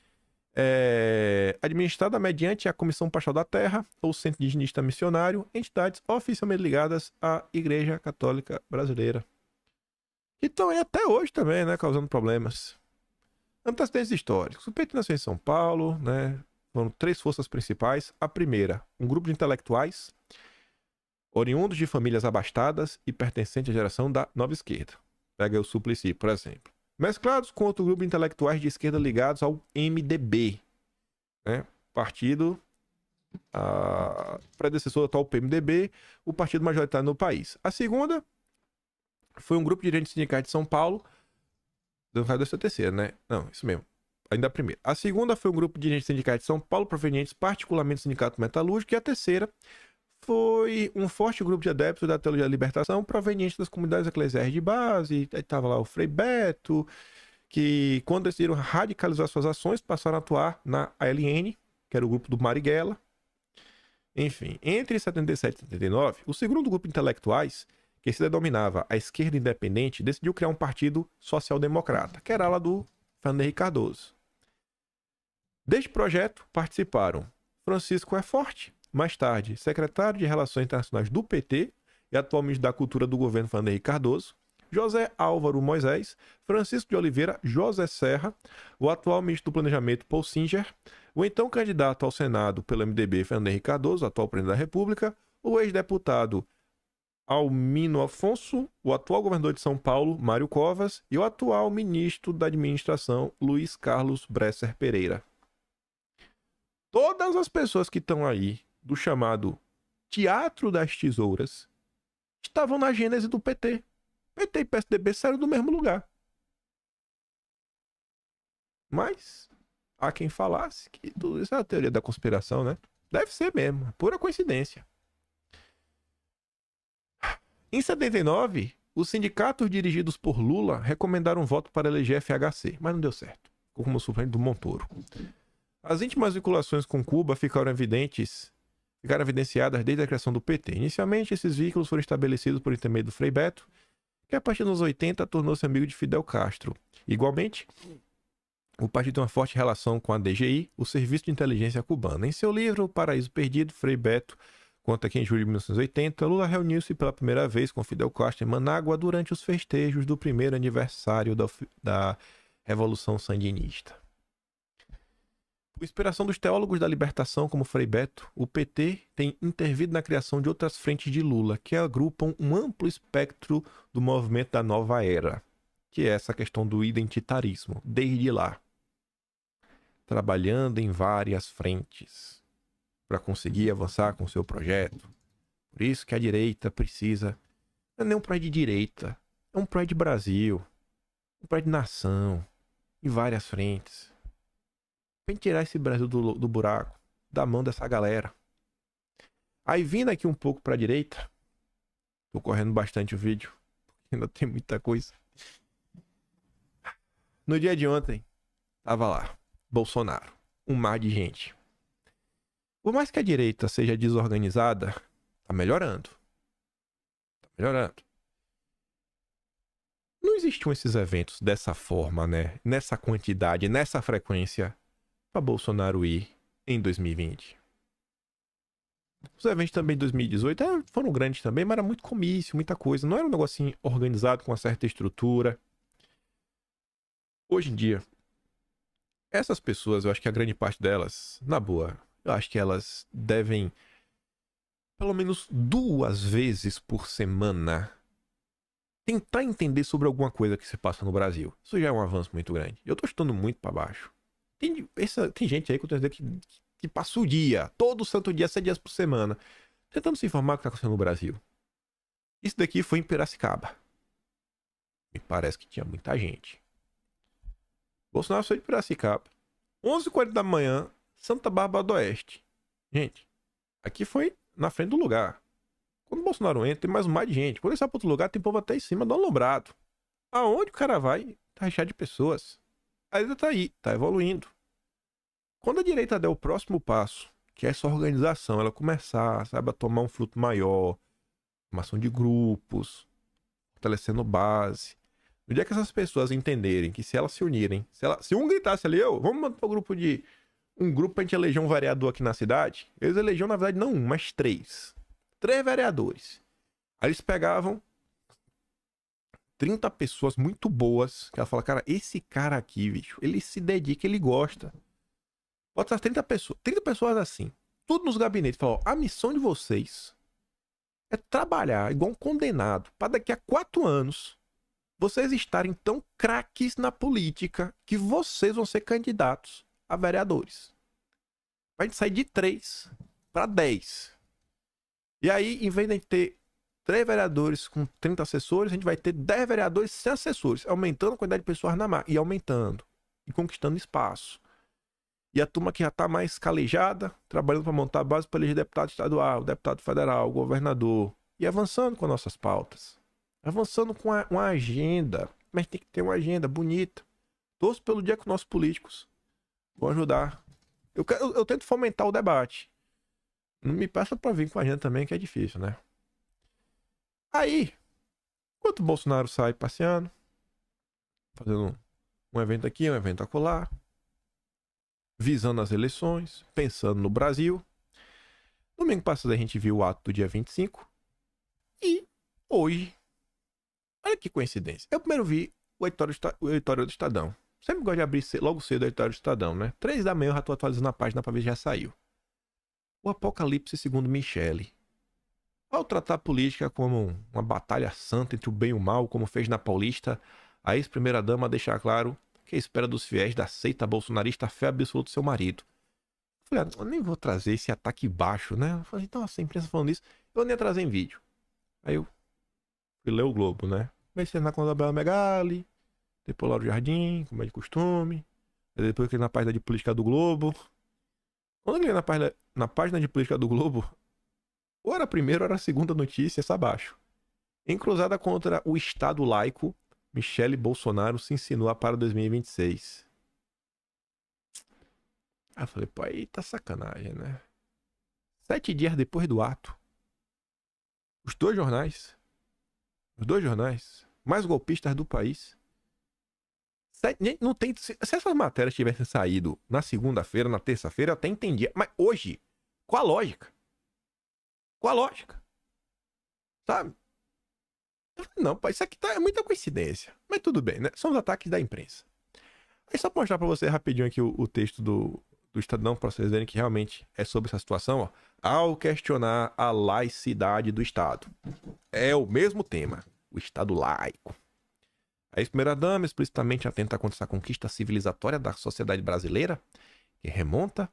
é administrada mediante a Comissão Pastoral da Terra, ou Centro Indigenista Missionário, entidades oficialmente ligadas à Igreja Católica Brasileira. Que estão aí até hoje também, né, causando problemas. Antecedentes históricos. O PT nasceu em São Paulo, né? Foram 3 forças principais. A primeira, um grupo de intelectuais, oriundos de famílias abastadas e pertencentes à geração da nova esquerda. Pega o Suplicy, por exemplo. Mesclados com outro grupo de intelectuais de esquerda ligados ao MDB, né? Partido predecessor do atual PMDB, o partido majoritário no país. A segunda foi um grupo de dirigentes sindicais de São Paulo. Não vai dessa terceira, né? Não, isso mesmo. Ainda a primeira. A segunda foi um grupo de dirigentes sindicais de São Paulo, provenientes particularmente do Sindicato Metalúrgico. E a terceira foi um forte grupo de adeptos da teologia da libertação, provenientes das comunidades eclesiais de base. Aí estava lá o Frei Beto, que quando decidiram radicalizar suas ações, passaram a atuar na ALN, que era o grupo do Marighella. Enfim, entre 77 e 79, o segundo grupo de intelectuais, que se denominava a Esquerda Independente, decidiu criar um partido social-democrata, que era lá do Fernando Henrique Cardoso. Deste projeto participaram Francisco E. Forte, mais tarde secretário de Relações Internacionais do PT e atual ministro da Cultura do governo Fernando Henrique Cardoso, José Álvaro Moisés, Francisco de Oliveira, José Serra, o atual ministro do Planejamento Paul Singer, o então candidato ao Senado pelo MDB Fernando Henrique Cardoso, atual presidente da República, o ex-deputado Almino Afonso, o atual governador de São Paulo, Mário Covas, e o atual ministro da Administração, Luiz Carlos Bresser Pereira. Todas as pessoas que estão aí do chamado Teatro das Tesouras estavam na gênese do PT. PT e PSDB saíram do mesmo lugar. Mas há quem falasse que tudo isso é a teoria da conspiração, né? Deve ser mesmo, pura coincidência. Em 79, os sindicatos dirigidos por Lula recomendaram um voto para eleger FHC, mas não deu certo. Ficou como o suplente do Montoro. As íntimas vinculações com Cuba ficaram evidenciadas desde a criação do PT. Inicialmente, esses vínculos foram estabelecidos por intermédio do Frei Beto, que a partir dos 80 tornou-se amigo de Fidel Castro. Igualmente, o partido tem uma forte relação com a DGI, o Serviço de Inteligência Cubana. Em seu livro O Paraíso Perdido, Frei Beto conta que em julho de 1980, Lula reuniu-se pela primeira vez com Fidel Castro em Manágua durante os festejos do primeiro aniversário da Revolução Sandinista. Por inspiração dos teólogos da libertação como Frei Beto, o PT tem intervido na criação de outras frentes de Lula, que agrupam um amplo espectro do movimento da nova era, que é essa questão do identitarismo, desde lá. Trabalhando em várias frentes para conseguir avançar com o seu projeto. Por isso que a direita precisa... Não é nem um projeto de direita, é um projeto de Brasil, um projeto de nação, em várias frentes. Pra tirar esse Brasil do buraco, da mão dessa galera. Aí vindo aqui um pouco pra direita, tô correndo bastante o vídeo, porque ainda tem muita coisa. No dia de ontem, tava lá, Bolsonaro, um mar de gente. Por mais que a direita seja desorganizada, tá melhorando. Tá melhorando. Não existiam esses eventos dessa forma, né? Nessa quantidade, nessa frequência, para Bolsonaro ir em 2020. Os eventos também de 2018 foram grandes também, mas era muito comício, muita coisa. Não era um negocinho organizado com uma certa estrutura. Hoje em dia, essas pessoas, eu acho que a grande parte delas, na boa, eu acho que elas devem, pelo menos 2 vezes por semana, tentar entender sobre alguma coisa que se passa no Brasil. Isso já é um avanço muito grande. Eu tô chutando muito para baixo. Tem gente aí que eu tô dizendo que passa o dia, todo santo dia, 7 dias por semana, tentando se informar o que tá acontecendo no Brasil. Isso daqui foi em Piracicaba. Me parece que tinha muita gente. Bolsonaro saiu de Piracicaba. 11h40 da manhã, Santa Bárbara do Oeste. Gente, aqui foi na frente do lugar. Quando o Bolsonaro entra, tem mais um mar de gente. Quando ele sai pra outro lugar, tem povo até em cima do alombrado. Aonde o cara vai, tá recheado de pessoas. A ilha tá aí, tá evoluindo. Quando a direita der o próximo passo, que é essa organização, ela começar, sabe, a tomar um fruto maior, formação de grupos, fortalecendo base. No dia que essas pessoas entenderem que se elas se unirem, se um gritasse ali, vamos montar um grupo pra gente eleger um vereador aqui na cidade, eles elegiam, na verdade, não um, mas três. Três vereadores. Aí eles pegavam 30 pessoas muito boas, que ela fala, cara, esse cara aqui, bicho, ele se dedica, ele gosta. Bota essas 30 pessoas assim, tudo nos gabinetes, fala, a missão de vocês é trabalhar igual um condenado, para daqui a 4 anos, vocês estarem tão craques na política que vocês vão ser candidatos a vereadores. Vai sair de 3 para 10. E aí, em vez de a gente ter 3 vereadores com 30 assessores, a gente vai ter 10 vereadores sem assessores, aumentando a quantidade de pessoas na máquina, e aumentando, e conquistando espaço. E a turma que já está mais calejada, trabalhando para montar a base para eleger deputado estadual, deputado federal, governador, e avançando com nossas pautas. Avançando com uma agenda, mas tem que ter uma agenda bonita. Torço pelo dia que nossos políticos vão ajudar. Eu tento fomentar o debate. Não me peça para vir com a agenda também, que é difícil, né? Aí, enquanto o Bolsonaro sai passeando, fazendo um evento aqui, um evento acolá, visando as eleições, pensando no Brasil. Domingo passado a gente viu o ato do dia 25. E hoje, olha que coincidência. Eu primeiro vi o editório do Estadão. Sempre gosto de abrir logo cedo o editório do Estadão, né? 3 da manhã eu já tô atualizando a página pra ver se já saiu. O Apocalipse segundo Michele. Ao tratar a política como uma batalha santa entre o bem e o mal, como fez na Paulista, a ex-primeira-dama deixa claro que espera dos fiéis da seita bolsonarista a fé absoluta do seu marido. Eu falei, eu nem vou trazer esse ataque baixo, né? Eu falei, então, a imprensa falando isso, eu nem ia trazer em vídeo. Aí eu fui ler o Globo, né? Comecei na conta da Bela Megali, depois Lauro Jardim, como é de costume. Aí depois eu cliquei na página de política do Globo. Quando eu cliquei na página de política do Globo, ou era a primeira ou era a segunda notícia, essa abaixo. Em cruzada contra o Estado laico, Michele Bolsonaro se insinua para 2026. Aí eu falei, pô, aí tá sacanagem, né? 7 dias depois do ato, os dois jornais mais golpistas do país, não tem, se essas matérias tivessem saído na segunda-feira, na terça-feira, eu até entendia. Mas hoje, qual a lógica? Qual a lógica? Sabe? Não, pô, isso aqui é muita coincidência. Mas tudo bem, né? São os ataques da imprensa. Aí só pra mostrar pra você rapidinho aqui o texto do Estadão, pra vocês verem que realmente é sobre essa situação, ó. Ao questionar a laicidade do Estado. É o mesmo tema. O Estado laico. A ex-primeira-dama explicitamente atenta contra essa conquista civilizatória da sociedade brasileira, que remonta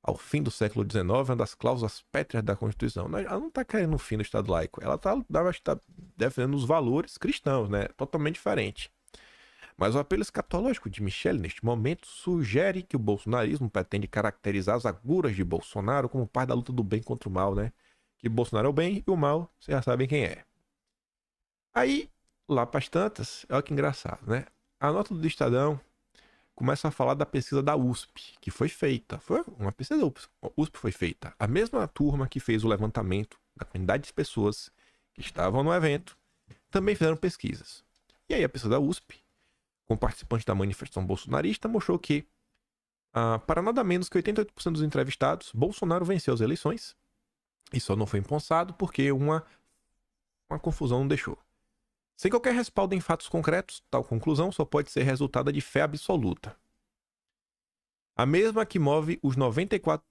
ao fim do século XIX, uma das cláusulas pétreas da Constituição. Ela não está querendo o fim do Estado laico. Ela está defendendo os valores cristãos, né? Totalmente diferente. Mas o apelo escatológico de Michele, neste momento, sugere que o bolsonarismo pretende caracterizar as agruras de Bolsonaro como parte da luta do bem contra o mal, né? Que Bolsonaro é o bem e o mal, vocês já sabem quem é. Aí, lá para as tantas, olha que engraçado, né? A nota do Estadão começa a falar da pesquisa da USP, que foi feita. Foi uma pesquisa da USP foi feita. A mesma turma que fez o levantamento da quantidade de pessoas que estavam no evento, também fizeram pesquisas. E aí a pesquisa da USP, com participantes da manifestação bolsonarista, mostrou que, para nada menos que 88% dos entrevistados, Bolsonaro venceu as eleições e só não foi empossado porque uma confusão não deixou. Sem qualquer respaldo em fatos concretos, tal conclusão só pode ser resultado de fé absoluta. A mesma que move os 94%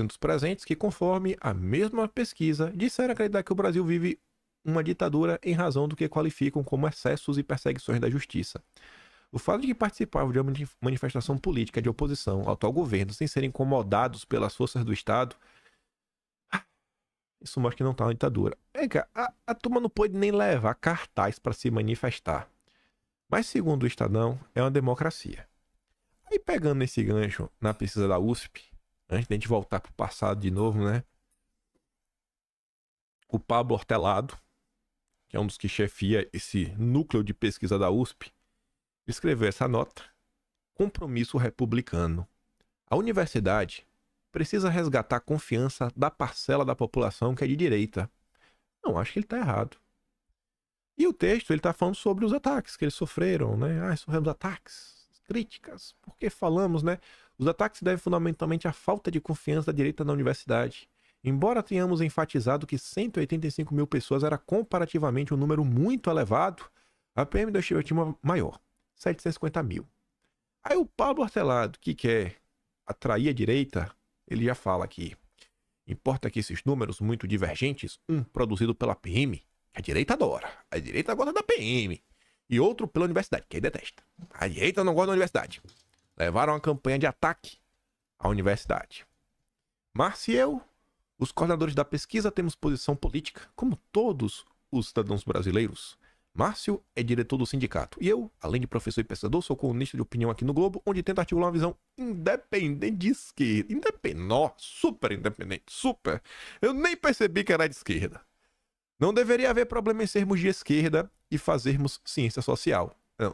dos presentes que, conforme a mesma pesquisa, disseram acreditar que o Brasil vive uma ditadura em razão do que qualificam como excessos e perseguições da justiça. O fato de que participavam de uma manifestação política de oposição ao atual governo sem serem incomodados pelas forças do Estado, isso mostra que não tá na ditadura. A turma não pode nem levar cartaz para se manifestar. Mas, segundo o Estadão, é uma democracia. Aí, pegando esse gancho na pesquisa da USP, antes de a gente voltar pro passado de novo, né? O Pablo Hortelado, que é um dos que chefia esse núcleo de pesquisa da USP, escreveu essa nota: Compromisso Republicano. A universidade precisa resgatar a confiança da parcela da população que é de direita. Não, acho que ele está errado. E o texto, ele está falando sobre os ataques que eles sofreram, né? Sofremos ataques, críticas, porque falamos, né? Os ataques se devem fundamentalmente à falta de confiança da direita na universidade. Embora tenhamos enfatizado que 185 mil pessoas era comparativamente um número muito elevado, a PM da estimativa maior, 750 mil. Aí o Pablo Hortelado, que quer atrair a direita, ele já fala aqui. Importa que esses números muito divergentes, um produzido pela PM, que a direita adora, a direita gosta da PM, e outro pela universidade, que aí detesta. A direita não gosta da universidade. Levaram uma campanha de ataque à universidade. Márcio e eu, os coordenadores da pesquisa, temos posição política, como todos os cidadãos brasileiros. Márcio é diretor do sindicato. E eu, além de professor e pesquisador, sou colunista de opinião aqui no Globo, onde tento articular uma visão independente de esquerda. Super independente, super. Eu nem percebi que era de esquerda. Não deveria haver problema em sermos de esquerda e fazermos ciência social. Não,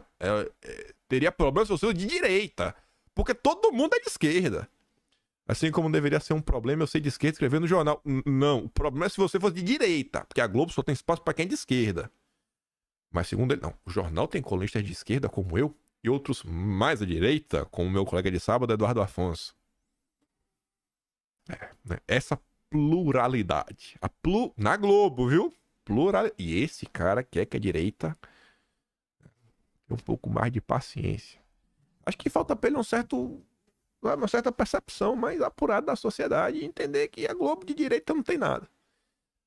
teria problema se eu fosse de direita, porque todo mundo é de esquerda. Assim como deveria ser um problema eu ser de esquerda e escrever no jornal. Não, o problema é se você fosse de direita, porque a Globo só tem espaço para quem é de esquerda. Mas segundo ele, não. O jornal tem colunistas de esquerda, como eu, e outros mais à direita, como o meu colega de sábado, Eduardo Afonso. Né? Essa pluralidade. Na Globo, viu? E esse cara quer que a direita tenha um pouco mais de paciência. Acho que falta pra ele uma certa percepção mais apurada da sociedade e entender que a Globo de direita não tem nada.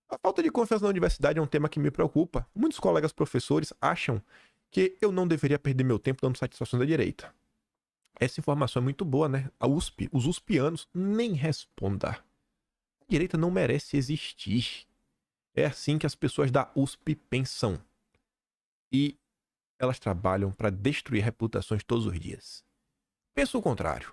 A falta de confiança na universidade é um tema que me preocupa. Muitos colegas professores acham que eu não deveria perder meu tempo dando satisfações da direita. Essa informação é muito boa, né? A USP, os uspianos, nem responda. A direita não merece existir. É assim que as pessoas da USP pensam. E elas trabalham para destruir reputações todos os dias. Penso o contrário.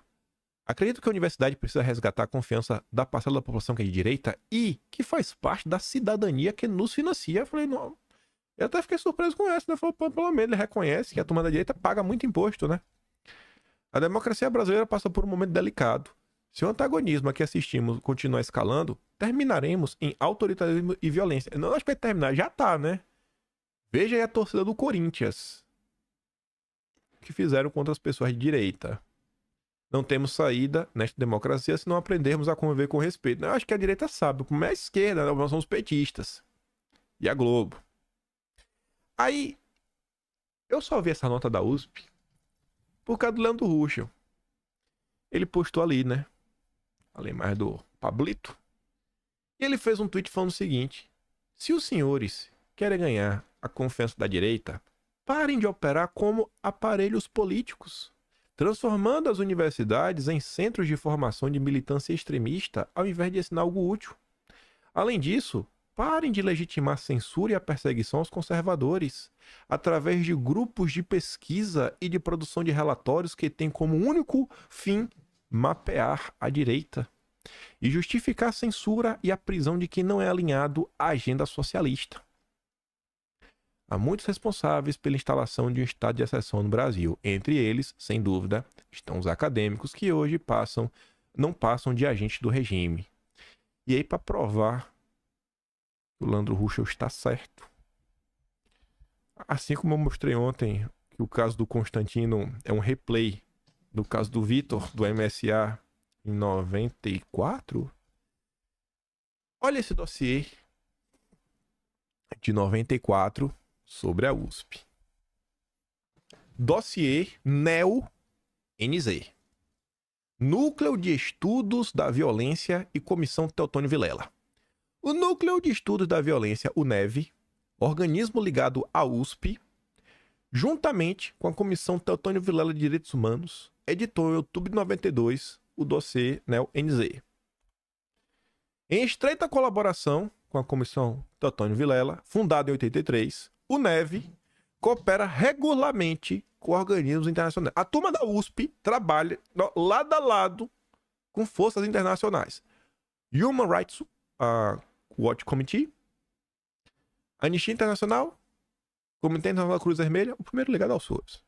Acredito que a universidade precisa resgatar a confiança da parcela da população que é de direita e que faz parte da cidadania que nos financia. Eu falei, não. Eu até fiquei surpreso com essa, né? Falei, pelo menos ele reconhece que a turma da direita paga muito imposto, né? A democracia brasileira passa por um momento delicado. Se o antagonismo a que assistimos continuar escalando, terminaremos em autoritarismo e violência. Não acho que vai terminar, já tá, né? Veja aí a torcida do Corinthians. O que fizeram contra as pessoas de direita. Não temos saída nesta democracia se não aprendermos a conviver com respeito. Eu acho que a direita sabe, como é a esquerda, nós somos petistas. E a Globo. Aí, eu só vi essa nota da USP por causa do Leandro Ruschel. Ele postou ali, né? Além mais do Pablito. E ele fez um tweet falando o seguinte: se os senhores querem ganhar a confiança da direita, parem de operar como aparelhos políticos, transformando as universidades em centros de formação de militância extremista ao invés de ensinar algo útil. Além disso, parem de legitimar a censura e a perseguição aos conservadores, através de grupos de pesquisa e de produção de relatórios que têm como único fim mapear a direita e justificar a censura e a prisão de quem não é alinhado à agenda socialista. Há muitos responsáveis pela instalação de um estado de exceção no Brasil. Entre eles, sem dúvida, estão os acadêmicos que hoje não passam de agentes do regime. E aí, para provar que o Leandro Ruschel está certo, assim como eu mostrei ontem que o caso do Constantino é um replay do caso do Vitor, do MSA, em 94, olha esse dossiê de 94 sobre a USP. Dossiê NEO-NZ. Núcleo de Estudos da Violência e Comissão Teotônio Vilela. O Núcleo de Estudos da Violência, o NEV, organismo ligado à USP, juntamente com a Comissão Teotônio Vilela de Direitos Humanos, editou em outubro de 92 o dossiê NEO-NZ. Em estreita colaboração com a Comissão Teotônio Vilela, fundada em 83, o NEV coopera regularmente com organismos internacionais. A turma da USP trabalha lado a lado com forças internacionais. Human Rights Watch Committee, Anistia Internacional, Comitê Internacional da Cruz Vermelha, o primeiro ligado aos SUAS.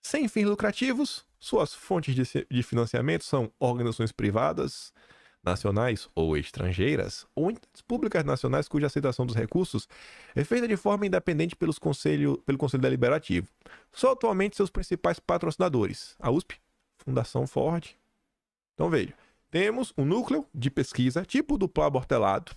Sem fins lucrativos, suas fontes de financiamento são organizações privadas, nacionais ou estrangeiras, ou entidades públicas nacionais cuja aceitação dos recursos é feita de forma independente pelo Conselho Deliberativo. São atualmente seus principais patrocinadores: a USP, Fundação Ford. Então veja, temos um núcleo de pesquisa, tipo do Pablo Hortelado,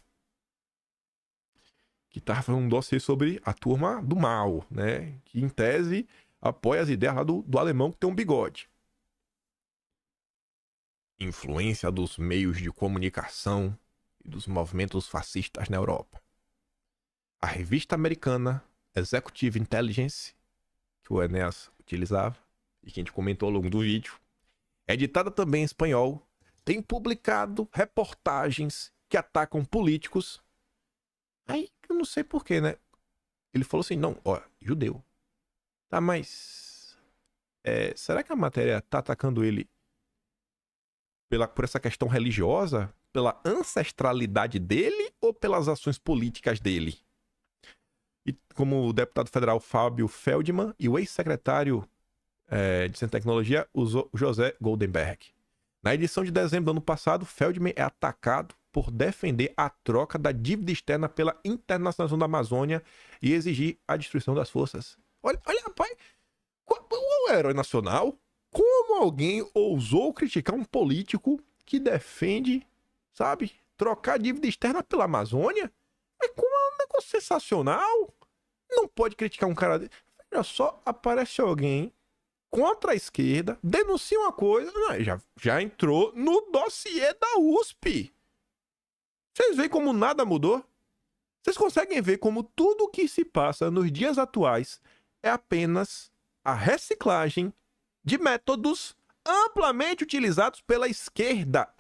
que está fazendo um dossiê sobre a turma do mal, né? Que em tese apoia as ideias lá do alemão que tem um bigode. Influência dos meios de comunicação e dos movimentos fascistas na Europa. A revista americana Executive Intelligence, que o Enéas utilizava e que a gente comentou ao longo do vídeo, editada também em espanhol, tem publicado reportagens que atacam políticos. Aí eu não sei porquê, né? Ele falou assim, não, ó, judeu. Tá, mas será que a matéria tá atacando ele por essa questão religiosa, pela ancestralidade dele ou pelas ações políticas dele? E como o deputado federal Fábio Feldman e o ex-secretário de Ciência e Tecnologia, o José Goldenberg. Na edição de dezembro do ano passado, Feldman é atacado por defender a troca da dívida externa pela internacionalização da Amazônia e exigir a destruição das forças. Olha, rapaz, o herói nacional, como alguém ousou criticar um político que defende, sabe, trocar dívida externa pela Amazônia? É como um negócio sensacional. Não pode criticar um cara... Olha só, aparece alguém contra a esquerda, denuncia uma coisa, já entrou no dossiê da USP. Vocês veem como nada mudou? Vocês conseguem ver como tudo o que se passa nos dias atuais é apenas a reciclagem de métodos amplamente utilizados pela esquerda.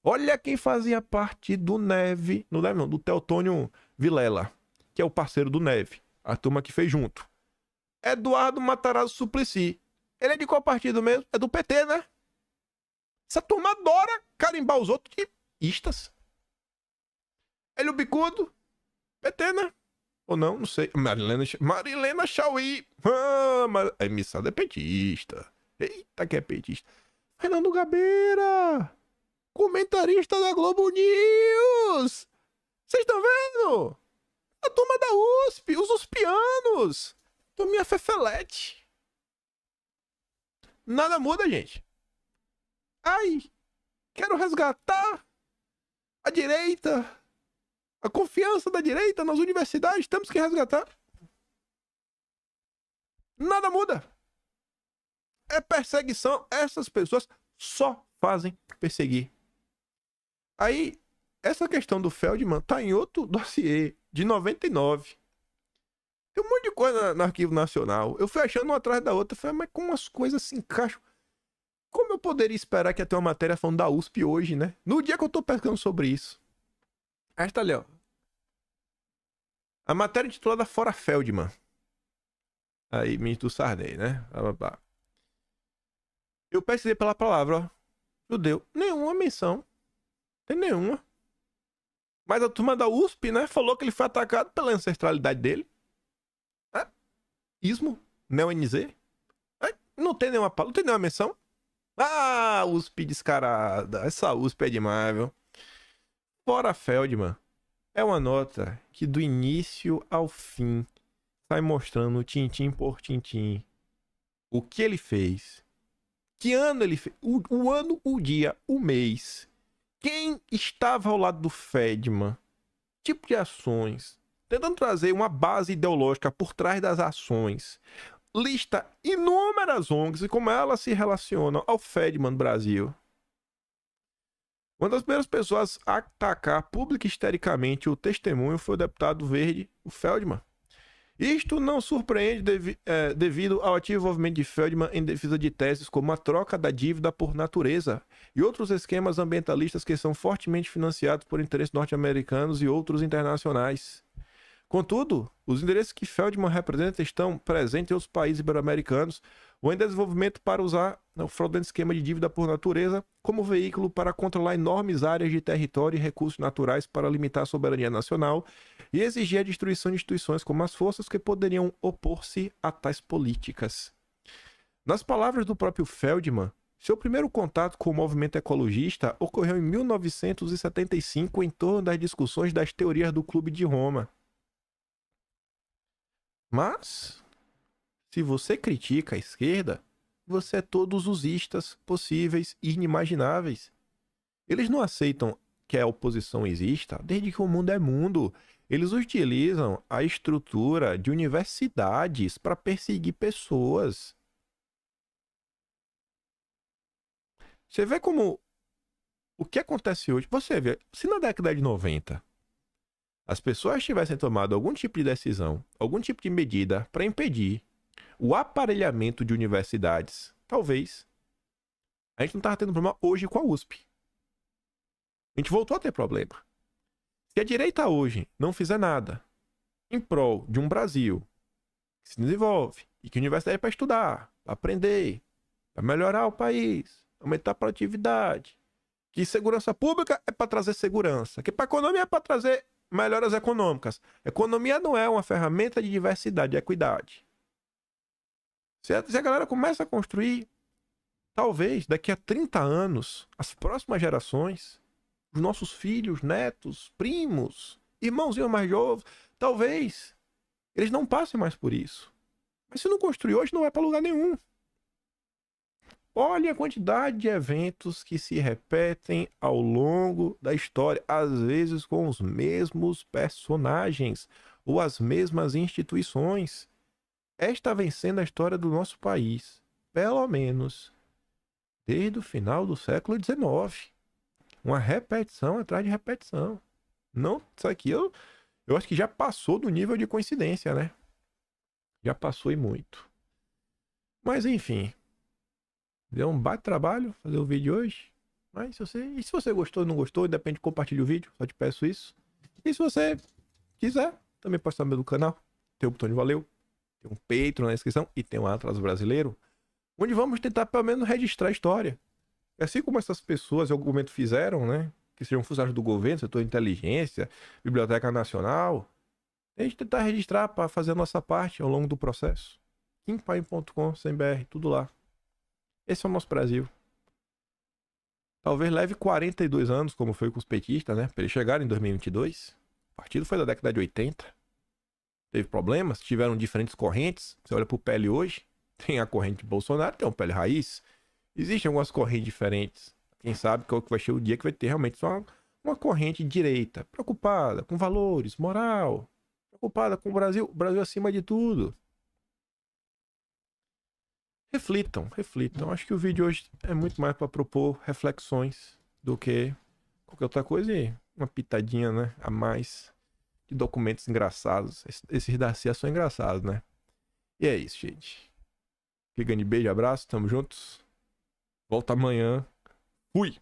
Olha quem fazia parte do Neve, do Teotônio Vilela, que é o parceiro do Neve, a turma que fez junto. Eduardo Matarazzo Suplicy. Ele é de qual partido mesmo? É do PT, né? Essa turma adora carimbar os outros de istas. Hélio Bicudo, PT, né? Ou não? Não sei. Marilena Chauí. A emissada é petista. Eita, que é petista. Fernando Gabeira, comentarista da Globo News. Vocês estão vendo? A turma da USP, os uspianos. Turminha fefelete. Nada muda, gente. Ai, quero resgatar a direita. A confiança da direita nas universidades. Temos que resgatar. Nada muda. É perseguição. Essas pessoas só fazem perseguir. Aí, essa questão do Feldman tá em outro dossiê de 99. Tem um monte de coisa no Arquivo Nacional. Eu fui achando uma atrás da outra. Falei, mas como as coisas se encaixam? Como eu poderia esperar que ia ter uma matéria falando da USP hoje, né? No dia que eu tô pesquisando sobre isso. Aí tá ali, ó. A matéria intitulada Fora Feldman. Aí, ministro do Sarney, né? Eu pesquisei pela palavra, ó. Judeu. Nenhuma menção. Tem nenhuma. Mas a turma da USP, né? Falou que ele foi atacado pela ancestralidade dele. Ismo? Neo-NZ? Não tem nenhuma palavra. Não tem nenhuma menção. Ah, USP descarada. Essa USP é demais, viu? Fora Feldman. É uma nota que do início ao fim sai mostrando tintim por tintim o que ele fez, que ano ele fez, o ano, o dia, o mês, quem estava ao lado do Feldman, tipo de ações, tentando trazer uma base ideológica por trás das ações, lista inúmeras ONGs e como elas se relacionam ao Feldman no Brasil. Uma das primeiras pessoas a atacar pública e histericamente o testemunho foi o deputado verde, o Feldman. Isto não surpreende devido ao ativo envolvimento de Feldman em defesa de teses como a troca da dívida por natureza e outros esquemas ambientalistas que são fortemente financiados por interesses norte-americanos e outros internacionais. Contudo, os interesses que Feldman representa estão presentes em outros países ibero-americanos ou em desenvolvimento para usar o fraudulento esquema de dívida por natureza como veículo para controlar enormes áreas de território e recursos naturais para limitar a soberania nacional e exigir a destruição de instituições como as forças que poderiam opor-se a tais políticas. Nas palavras do próprio Feldman, seu primeiro contato com o movimento ecologista ocorreu em 1975 em torno das discussões das teorias do Clube de Roma. Mas, se você critica a esquerda, você é todos os istas possíveis e inimagináveis. Eles não aceitam que a oposição exista desde que o mundo é mundo. Eles utilizam a estrutura de universidades para perseguir pessoas. Você vê como o que acontece hoje. Você vê, se na década de 90 as pessoas tivessem tomado algum tipo de decisão, algum tipo de medida para impedir o aparelhamento de universidades, talvez a gente não estava tendo problema hoje com a USP. A gente voltou a ter problema. Se a direita hoje não fizer nada em prol de um Brasil que se desenvolve e que a universidade é para estudar, para aprender, para melhorar o país, aumentar a produtividade, que segurança pública é para trazer segurança, que para economia é para trazer melhoras econômicas. Economia não é uma ferramenta de diversidade e equidade. Se a galera começa a construir, talvez daqui a 30 anos, as próximas gerações, os nossos filhos, netos, primos, irmãozinhos mais jovens, talvez eles não passem mais por isso. Mas se não construir hoje, não vai para lugar nenhum. Olha a quantidade de eventos que se repetem ao longo da história, às vezes com os mesmos personagens ou as mesmas instituições. Esta vem sendo a história do nosso país, pelo menos desde o final do século XIX. Uma repetição atrás de repetição. Não, isso aqui eu acho que já passou do nível de coincidência, né? Já passou e muito. Mas enfim, deu um baita trabalho fazer o vídeo hoje. Mas se você gostou ou não gostou, depende, compartilhe o vídeo, só te peço isso. E se você quiser, também pode estar no meu canal. Tem o botão de valeu, tem um Patreon na descrição e tem um Atlas Brasileiro, onde vamos tentar pelo menos registrar a história. Assim como essas pessoas em algum momento fizeram, né? Que sejam funcionários do governo, setor de inteligência, Biblioteca Nacional. A gente tentar registrar para fazer a nossa parte ao longo do processo. Kimpaim.com.br, tudo lá. Esse é o nosso Brasil. Talvez leve 42 anos, como foi com os petistas, né? Para eles chegarem em 2022. O partido foi da década de 80. Teve problemas, tiveram diferentes correntes. Você olha pro PL hoje, tem a corrente de Bolsonaro, tem um PL raiz. Existem algumas correntes diferentes. Quem sabe qual que vai ser o dia que vai ter realmente só uma corrente direita, preocupada com valores, moral, preocupada com o Brasil acima de tudo. Reflitam. Acho que o vídeo hoje é muito mais para propor reflexões do que qualquer outra coisa e uma pitadinha, né, a mais de documentos engraçados. Esses da CIA são engraçados, né? E é isso, gente. Grande beijo, abraço, tamo juntos. Volta amanhã. Fui!